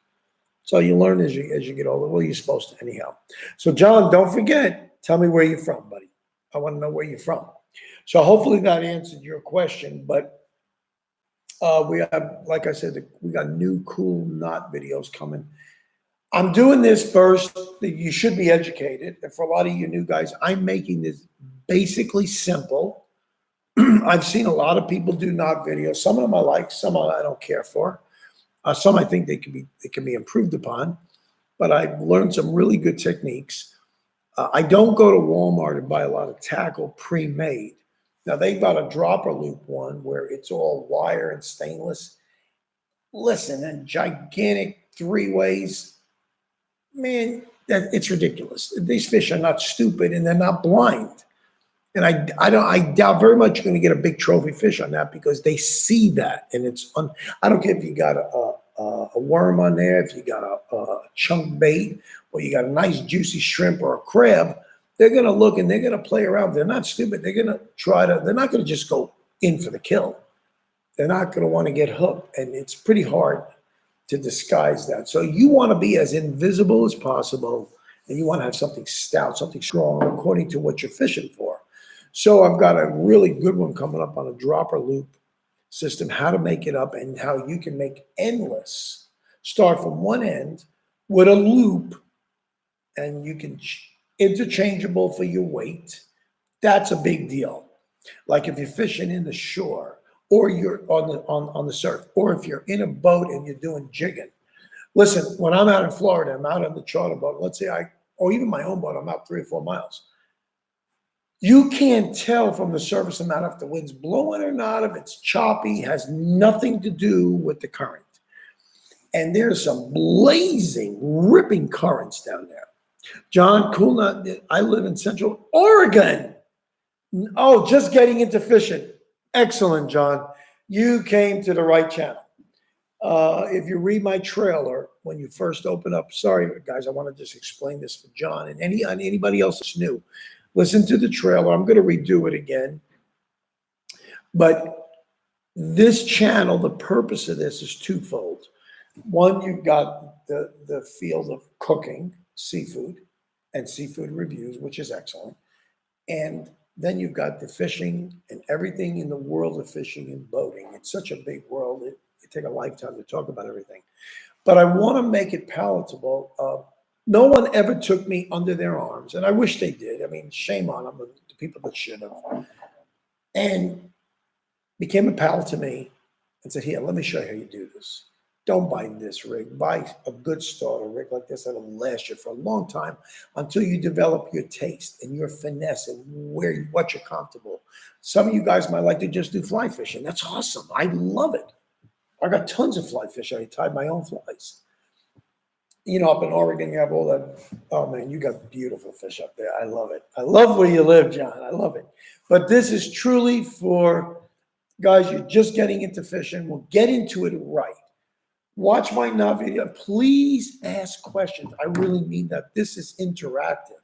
[SPEAKER 1] So you learn as you get older. Well, you're supposed to anyhow. So John, don't forget, tell me where you're from, buddy. I want to know where you're from. So hopefully that answered your question. But we have, like I said, we got new cool knot videos coming. I'm doing this first. You should be educated. And for a lot of you new guys, I'm making this basically simple. I've seen a lot of people do knot videos. Some of them I like, some I don't care for. Some I think they can be improved upon, but I've learned some really good techniques. I don't go to Walmart and buy a lot of tackle pre-made. Now they've got a dropper loop one where it's all wire and stainless. Listen, and gigantic 3-ways, man, it's ridiculous. These fish are not stupid and they're not blind. And I doubt very much you're going to get a big trophy fish on that because they see that, and I don't care if you got a worm on there, if you got a chunk bait, or you got a nice juicy shrimp or a crab. They're going to look and they're going to play around. They're not stupid. They're going to they're not going to just go in for the kill. They're not going to want to get hooked, and it's pretty hard to disguise that. So you want to be as invisible as possible, and you want to have something stout, something strong, according to what you're fishing for. So I've got a really good one coming up on a dropper loop system, how to make it up and how you can make endless. Start from one end with a loop, and you can interchangeable for your weight. That's a big deal. Like if you're fishing in the shore, or you're on the surf, or if you're in a boat and you're doing jigging. Listen, when I'm out in Florida, I'm out on the charter boat. Let's say or even my own boat, I'm out 3 or 4 miles. You can't tell from the surface amount if the wind's blowing or not, if it's choppy, has nothing to do with the current. And there's some blazing, ripping currents down there. John, cool nut. I live in Central Oregon. Oh, just getting into fishing. Excellent, John. You came to the right channel. If you read my trailer when you first open up, sorry guys, I want to just explain this for John and anybody else that's new. Listen to the trailer. I'm going to redo it again. But this channel, the purpose of this is twofold. One, you've got the field of cooking seafood and seafood reviews, which is excellent. And Then you've got the fishing and everything in the world of fishing and boating. It's such a big world. It take a lifetime to talk about everything. But I want to make it palatable. No one ever took me under their arms, and I wish they did. I mean, shame on them, the people that should have. And became a pal to me and said, here, let me show you how you do this. Don't buy this rig. Buy a good starter rig like this that'll last you for a long time until you develop your taste and your finesse and what you're comfortable. Some of you guys might like to just do fly fishing. That's awesome. I love it. I got tons of fly fish. I tied my own flies. You know, up in Oregon, you have all that. Oh man, you got beautiful fish up there. I love it. I love where you live, John. I love it. But this is truly for guys, you're just getting into fishing. We'll get into it right. Watch my knot video. Please ask questions. I really mean that. This is interactive.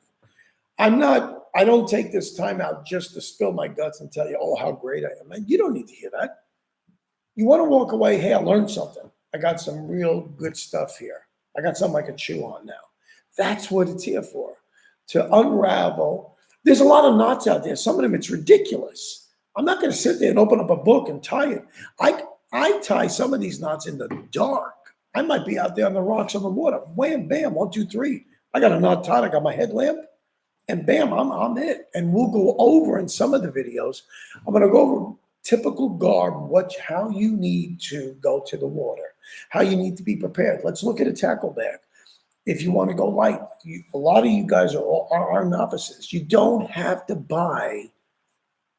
[SPEAKER 1] I don't take this time out just to spill my guts and tell you, oh, how great I am. Man, you don't need to hear that. You want to walk away, hey, I learned something. I got some real good stuff here. I got something I can chew on now. That's what it's here for, to unravel. There's a lot of knots out there. Some of them, it's ridiculous. I'm not going to sit there and open up a book and tie it. I tie some of these knots in the dark. I might be out there on the rocks on the water. Wham, bam, 1, 2, 3. I got a knot tied. I got my headlamp, and bam, I'm it. And we'll go over in some of the videos. I'm going to go over typical garb, how you need to go to the water, how you need to be prepared. Let's look at a tackle bag. If you want to go light, a lot of you guys are novices. You don't have to buy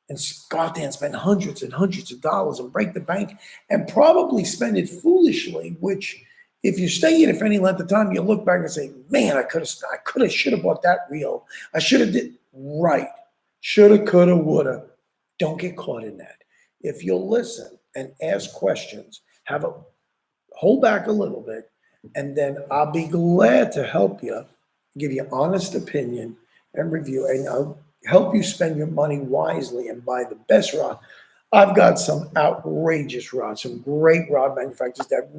[SPEAKER 1] and go out there and spend hundreds and hundreds of dollars and break the bank and probably spend it foolishly, which if you stay in it for any length of time, you look back and say, man, I should have bought that reel. I should have did right. Shoulda, coulda, woulda. Don't get caught in that. If you'll listen and ask questions, hold back a little bit, and then I'll be glad to help you, give you honest opinion and review, and I'll help you spend your money wisely and buy the best rod. I've got some outrageous rods, some great rod manufacturers that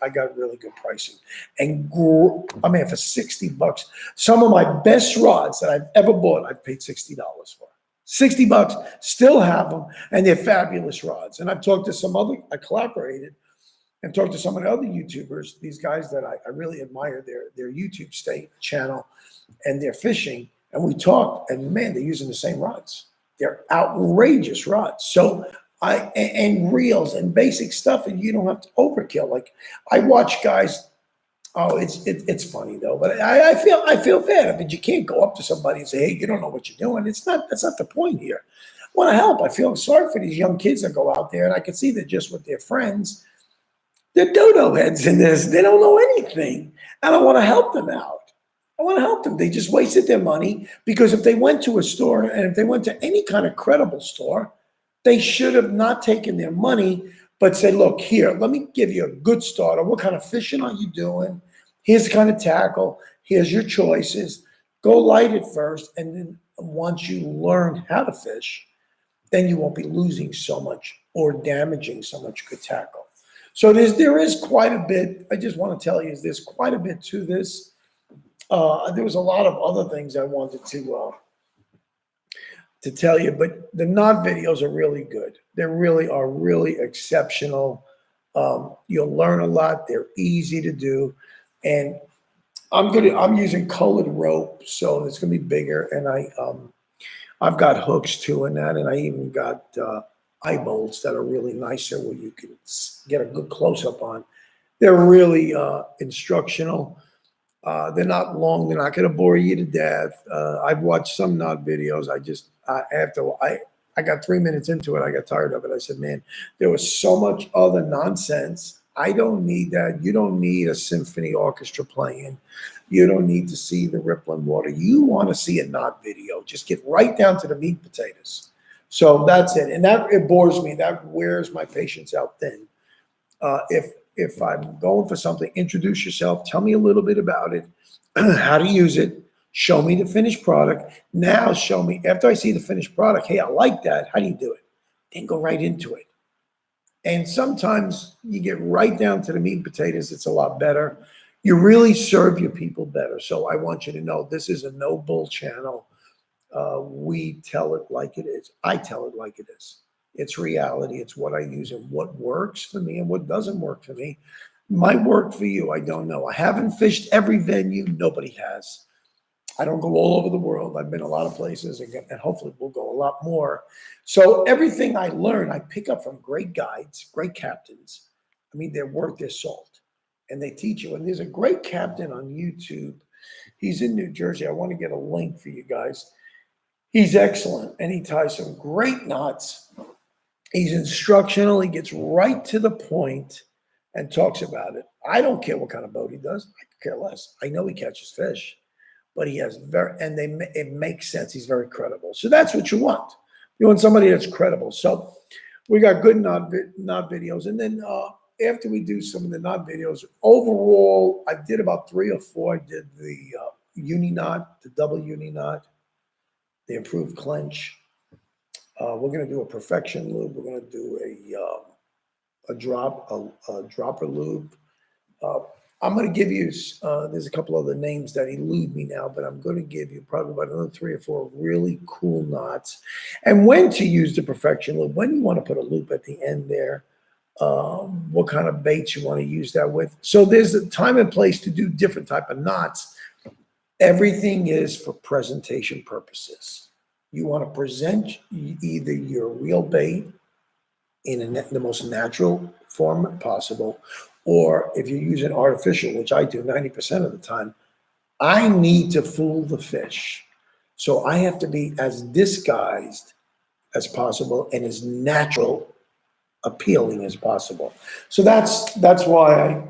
[SPEAKER 1] I got really good pricing. And for $60, some of my best rods that I've ever bought, I've paid $60 for. $60, still have them, and they're fabulous rods. And I've talked to I collaborated and talked to some of the other YouTubers, these guys that I really admire their YouTube channel and their fishing. And we talked, and man, they're using the same rods. They're outrageous rods. So and reels and basic stuff, and you don't have to overkill. Like I watch guys. Oh, it's funny though, but I feel bad. I mean, you can't go up to somebody and say, "Hey, you don't know what you're doing." That's not the point here. I want to help. I feel sorry for these young kids that go out there, and I can see that just with their friends, they're dodo heads in this. They don't know anything, and I want to help them out. I want to help them. They just wasted their money because if they went to a store and if they went to any kind of credible store, they should have not taken their money, but said, look, here, let me give you a good starter. What kind of fishing are you doing? Here's the kind of tackle. Here's your choices. Go light it first. And then once you learn how to fish, then you won't be losing so much or damaging so much good tackle. So there is quite a bit. I just want to tell you, there's quite a bit to this. There was a lot of other things I wanted to tell you, but the knot videos are really good. They really are really exceptional. You'll learn a lot. They're easy to do, and I'm using colored rope, so it's gonna be bigger. And I've got hooks too in that, and I even got eye bolts that are really nice there where you can get a good close up on. They're really instructional. They're not long. They're not going to bore you to death. I've watched some knot videos. I got 3 minutes into it. I got tired of it. I said, man, there was so much other nonsense. I don't need that. You don't need a symphony orchestra playing. You don't need to see the rippling water. You want to see a knot video. Just get right down to the meat and potatoes. So that's it. And it bores me. That wears my patience out thin. If I'm going for something, introduce yourself, tell me a little bit about it, how to use it, show me the finished product. Now show me, after I see the finished product, hey, I like that. How do you do it? Then go right into it. And sometimes you get right down to the meat and potatoes. It's a lot better. You really serve your people better. So I want you to know this is a no bull channel. We tell it like it is. I tell it like it is. It's reality. It's what I use and what works for me and what doesn't work for me. Might work for you. I don't know. I haven't fished every venue. Nobody has. I don't go all over the world. I've been a lot of places, and hopefully we'll go a lot more. So everything I learn, I pick up from great guides, great captains. I mean, they're worth their salt, and they teach you. And there's a great captain on YouTube. He's in New Jersey. I want to get a link for you guys. He's excellent, and he ties some great knots. He's instructional. He gets right to the point and talks about it. I don't care what kind of boat he does. I could care less. I know he catches fish, but he has it makes sense. He's very credible. So that's what you want. You want somebody that's credible. So we got good knot videos, and then after we do some of the knot videos, overall, I did about 3 or 4. I did the uni knot, the double uni knot, the improved clench. We're going to do a perfection loop. We're going to do a dropper loop. I'm going to give you, there's a couple other names that elude me now, but I'm going to give you probably about another 3 or 4 really cool knots. And when to use the perfection loop, when you want to put a loop at the end there, what kind of baits you want to use that with. So there's a time and place to do different type of knots. Everything is for presentation purposes. You want to present either your real bait in the most natural form possible, or if you use an artificial, which I do 90% of the time, I need to fool the fish. So I have to be as disguised as possible and as natural appealing as possible. So that's why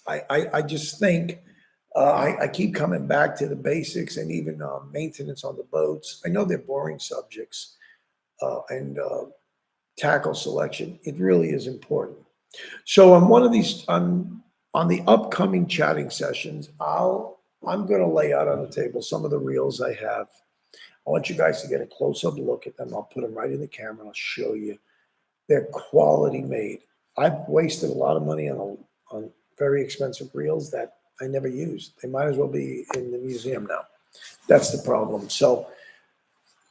[SPEAKER 1] I just think I keep coming back to the basics and even maintenance on the boats. I know they're boring subjects, and tackle selection. It really is important. So on one of these, on the upcoming chatting sessions, I'm going to lay out on the table some of the reels I have. I want you guys to get a close-up look at them. I'll put them right in the camera and I'll show you. They're quality made. I've wasted a lot of money on very expensive reels that I never used. They might as well be in the museum now. That's the problem. So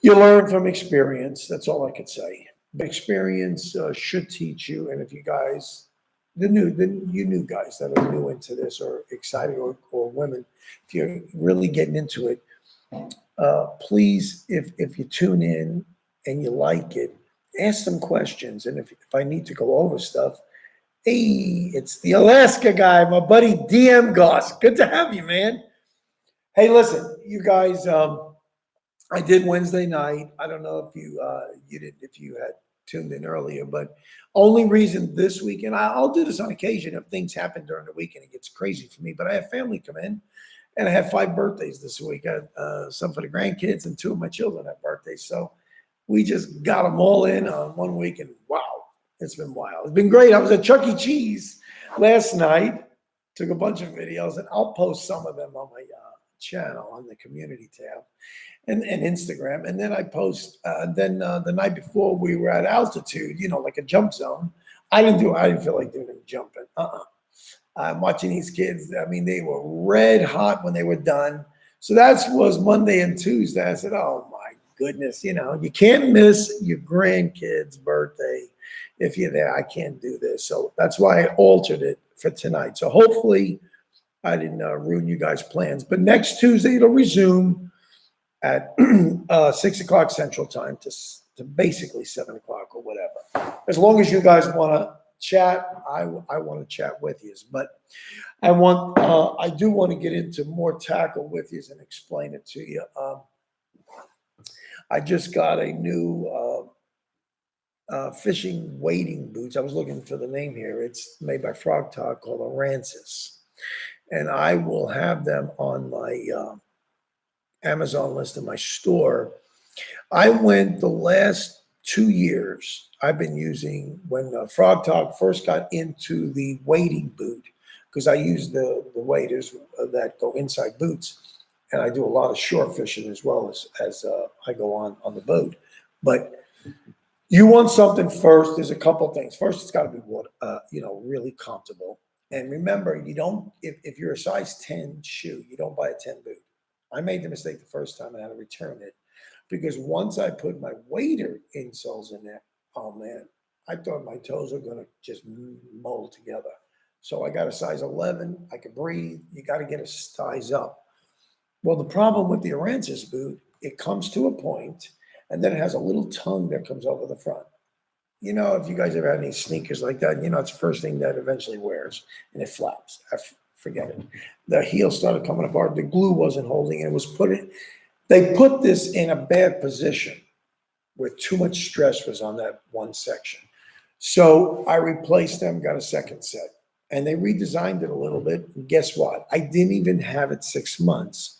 [SPEAKER 1] you learn from experience. That's all I could say. But experience should teach you. And if you guys, you new guys that are new into this or excited, or women, if you're really getting into it, please, if you tune in and you like it, ask some questions. And if I need to go over stuff, hey, it's the Alaska guy, my buddy DM Goss. Good to have you, man. Hey, listen, you guys, I did Wednesday night. I don't know if you had tuned in earlier, but only reason this weekend, I'll do this on occasion if things happen during the weekend. It gets crazy for me, but I have family come in, and I have 5 birthdays this week. I had some for the grandkids, and 2 of my children have birthdays. So we just got them all in on one week, and wow, it's been wild. It's been great. I was at Chuck E. Cheese last night, took a bunch of videos, and I'll post some of them on my channel on the community tab and Instagram. And then I post, the night before we were at altitude, like a jump zone. I didn't feel like doing any jumping. I'm watching these kids. I mean, they were red hot when they were done. So that was Monday and Tuesday. I said, oh my goodness, you can't miss your grandkid's birthday if you're there. I can't do this. So that's why I altered it for tonight. So hopefully I didn't ruin you guys' plans. But next Tuesday, it'll resume at 6 o'clock Central Time to basically 7 o'clock or whatever. As long as you guys want to chat, I want to chat with you. But I do want to get into more tackle with you and explain it to you. I just got a new fishing wading boots. I was looking for the name here. It's made by Frog Talk, called Aransas. And I will have them on my Amazon list in my store. I went the last 2 years, I've been using, when Frog Talk first got into the wading boot, because I use the waders that go inside boots, and I do a lot of shore fishing as well as I go on the boat. But you want something first. There's a couple things. First, it's got to be really comfortable. And remember, you don't, if you're a size 10 shoe, you don't buy a 10 boot. I made the mistake the first time and had to return it because once I put my wader insoles in there, oh man, I thought my toes were gonna just mold together. So I got a size 11. I can breathe. You got to get a size up. Well, the problem with the Aransas boot, it comes to a point, and then it has a little tongue that comes over the front. If you guys ever had any sneakers like that, it's the first thing that eventually wears, and it flaps. Forget it. The heel started coming apart. The glue wasn't holding, and it was they put this in a bad position where too much stress was on that one section. So I replaced them, got a second set, and they redesigned it a little bit. And guess what? I didn't even have it 6 months.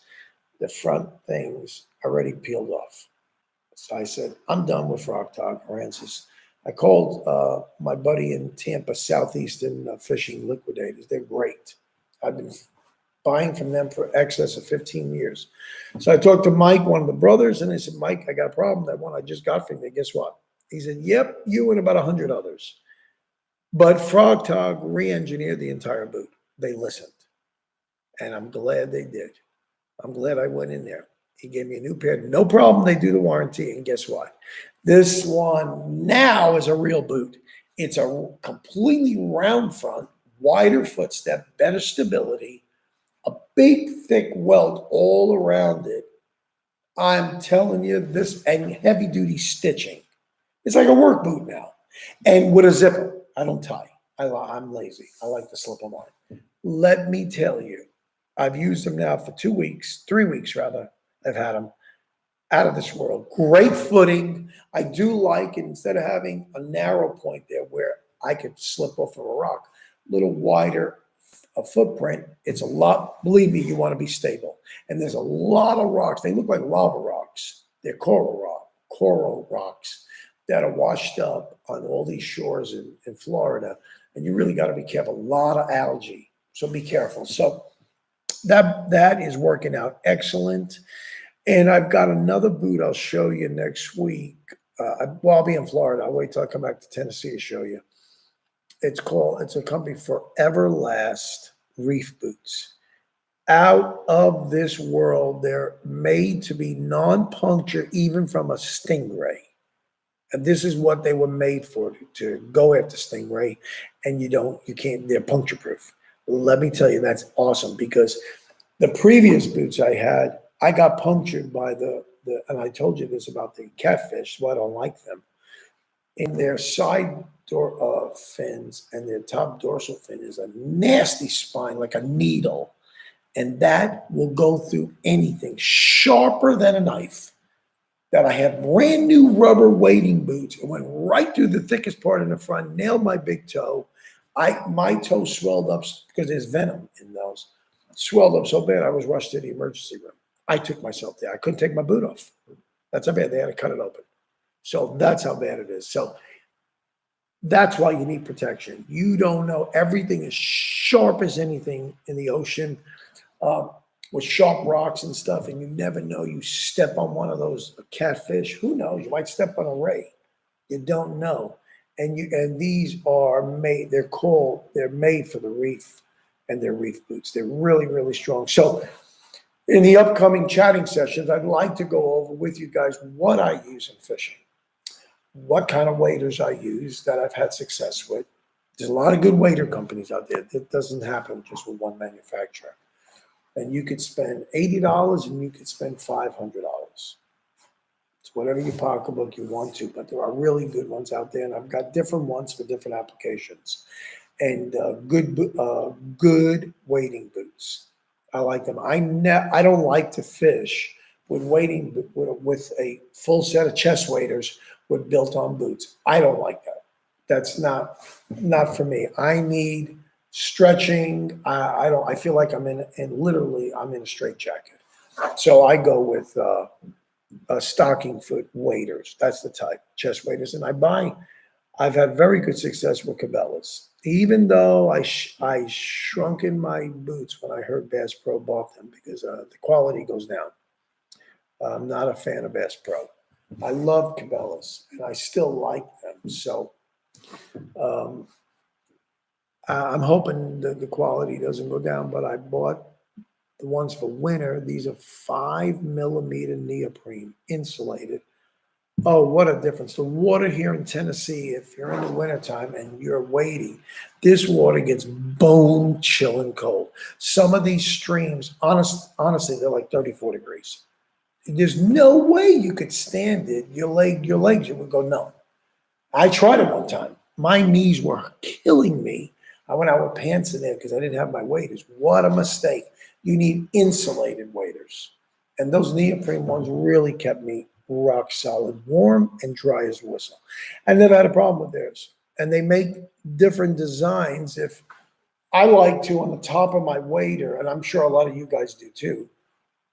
[SPEAKER 1] The front things already peeled off. So I said, I'm done with MONTAUK, Aransas. I called my buddy in Tampa, Southeastern Fishing Liquidators. They're great. I've been buying from them for excess of 15 years. So I talked to Mike, one of the brothers, and I said, Mike, I got a problem. That one I just got from you. Guess what? He said, yep, you and about 100 others. But MONTAUK re-engineered the entire boot. They listened. And I'm glad they did. I'm glad I went in there. He gave me a new pair. No problem. They do the warranty. And guess what? This one now is a real boot. It's a completely round front, wider footstep, better stability, a big, thick welt all around it. I'm telling you this, and heavy duty stitching. It's like a work boot now. And with a zipper. I don't tie. I'm lazy. I like to slip them on. Let me tell you, I've used them now for 2 weeks, 3 weeks rather. I've had them out of this world. Great footing. I do like it instead of having a narrow point there where I could slip off of a rock, a little wider a footprint. It's a lot, believe me, you want to be stable. And there's a lot of rocks. They look like lava rocks. They're coral rocks that are washed up on all these shores in Florida. And you really got to be careful. A lot of algae. So be careful. So that is working out excellent. And I've got another boot I'll show you next week. I'll be in Florida. I'll wait till I come back to Tennessee to show you. It's a company for Everlast Reef Boots. Out of this world. They're made to be non-puncture even from a stingray. And this is what they were made for, to go after stingray. And you can't, they're puncture proof. Let me tell you, that's awesome because the previous boots I had, I got punctured by and I told you this about the catfish, so I don't like them. In their side fins and their top dorsal fin is a nasty spine, like a needle. And that will go through anything, sharper than a knife. That I had brand new rubber wading boots. It went right through the thickest part in the front, nailed my big toe. My toe swelled up because there's venom in those. Swelled up so bad I was rushed to the emergency room. I took myself there. I couldn't take my boot off. That's how bad. They had to cut it open. So that's how bad it is. So that's why you need protection. You don't know. Everything is sharp as anything in the ocean. With sharp rocks and stuff, and you never know. You step on one of those catfish, who knows? You might step on a ray. You don't know. And these are made, they're made for the reef, and they're reef boots. They're really, really strong. So in the upcoming chatting sessions, I'd like to go over with you guys what I use in fishing, what kind of waders I use that I've had success with. There's a lot of good wader companies out there. It doesn't happen just with one manufacturer. And you could spend $80 and you could spend $500. It's whatever your pocketbook you want to, but there are really good ones out there, and I've got different ones for different applications. And good wading boots. I like them. I don't like to fish with a full set of chest waders with built-on boots. I don't like that. That's not for me. I need stretching. I feel like I'm in a straitjacket. So I go with stocking foot waders. That's the type, chest waders. And I've had very good success with Cabela's. Even though I shrunk in my boots when I heard Bass Pro bought them because the quality goes down. I'm not a fan of Bass Pro. I love Cabela's and I still like them. So I'm hoping that the quality doesn't go down, but I bought the ones for winter, these are 5 millimeter neoprene insulated. Oh, what a difference. The water here in Tennessee, if you're in the wintertime and you're wading, this water gets bone chilling cold. Some of these streams, honestly, they're like 34 degrees. There's no way you could stand it. Your legs, you would go numb. I tried it one time. My knees were killing me. I went out with pants in there because I didn't have my waders. What a mistake. You need insulated waders. And those neoprene ones really kept me rock solid, warm and dry as a whistle. I never had a problem with theirs. And they make different designs. If I like to, on the top of my wader, and I'm sure a lot of you guys do too,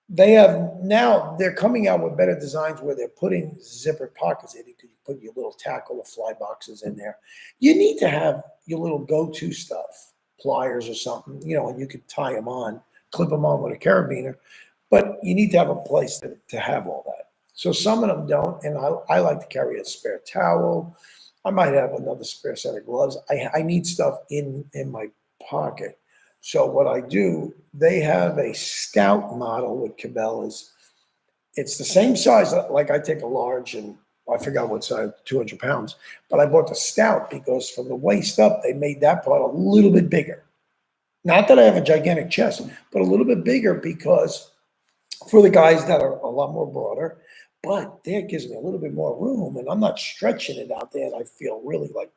[SPEAKER 1] they're coming out with better designs where they're putting zipper pockets in it. You put your little tackle or fly boxes in there. You need to have your little go-to stuff, pliers or something, and you could tie them on, clip them on with a carabiner, but you need to have a place to have all that. So some of them don't, and I like to carry a spare towel. I might have another spare set of gloves. I need stuff in my pocket. So what I do, they have a Scout model with Cabela's. It's the same size, like I take a large, and I forgot what size, 200 pounds. But I bought the Scout because from the waist up, they made that part a little bit bigger. Not that I have a gigantic chest, but a little bit bigger because for the guys that are a lot more broader, but that gives me a little bit more room, and I'm not stretching it out there, and I feel really like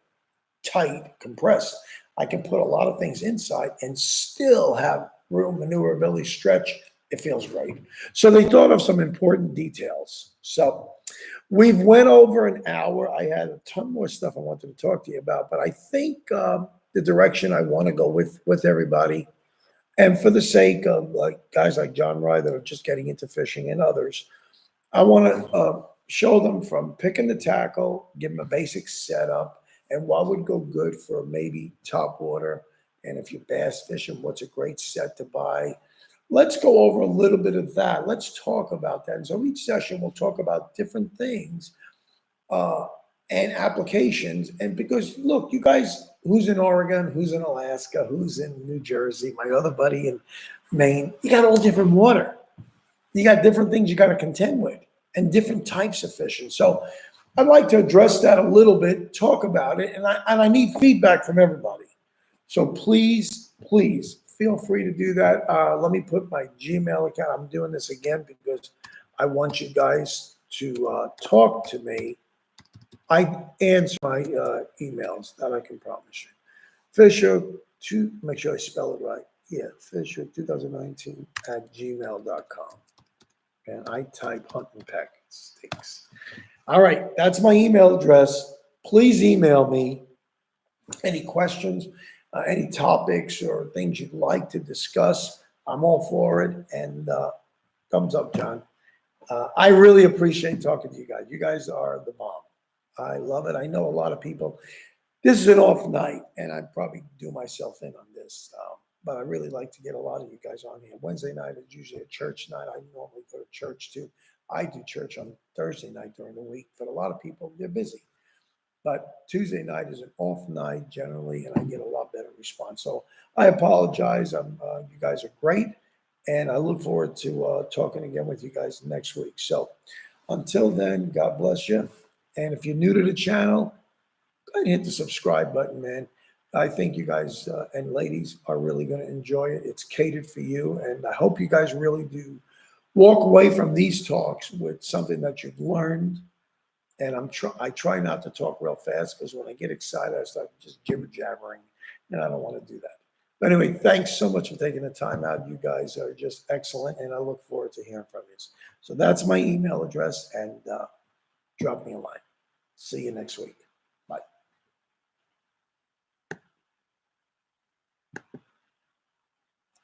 [SPEAKER 1] tight, compressed. I can put a lot of things inside and still have room, maneuverability, stretch. It feels great. So they thought of some important details. So we've went over an hour. I had a ton more stuff I wanted to talk to you about, but I think the direction I want to go with everybody, and for the sake of guys like John Rye that are just getting into fishing and others, I want to show them from picking the tackle, give them a basic setup, and what would go good for maybe top water. And if you're bass fishing, what's a great set to buy? Let's go over a little bit of that. Let's talk about that. And so each session we'll talk about different things and applications. And because, look, you guys, who's in Oregon, who's in Alaska, who's in New Jersey, my other buddy in Maine, you got all different water. You got different things you got to contend with and different types of fishing. So I'd like to address that a little bit, talk about it, and I need feedback from everybody. So please feel free to do that. Let me put my Gmail account. I'm doing this again because I want you guys to talk to me. I answer my emails, that I can promise you. Fisher, make sure I spell it right. Yeah, Fisher 2019 at gmail.com. And I type hunting packets. Thanks. All right, that's my email address. Please email me any questions, any topics or things you'd like to discuss. I'm all for it. And thumbs up, John. I really appreciate talking to you guys. You guys are the bomb. I love it. I know a lot of people. This is an off night, and I'd probably do myself in on this. But I really like to get a lot of you guys on here. Wednesday night is usually a church night. I normally go to church too. I do church on Thursday night during the week, but a lot of people, they're busy. But Tuesday night is an off night generally, and I get a lot better response. So I apologize. You guys are great, and I look forward to talking again with you guys next week. So until then, God bless you. And if you're new to the channel, go ahead and hit the subscribe button, man. I think you guys and ladies are really going to enjoy it. It's catered for you, and I hope you guys really do walk away from these talks with something that you've learned. And I try not to talk real fast because when I get excited, I start just jibber jabbering, and I don't want to do that. But anyway, thanks so much for taking the time out. You guys are just excellent, and I look forward to hearing from you. So that's my email address, and drop me a line. See you next week.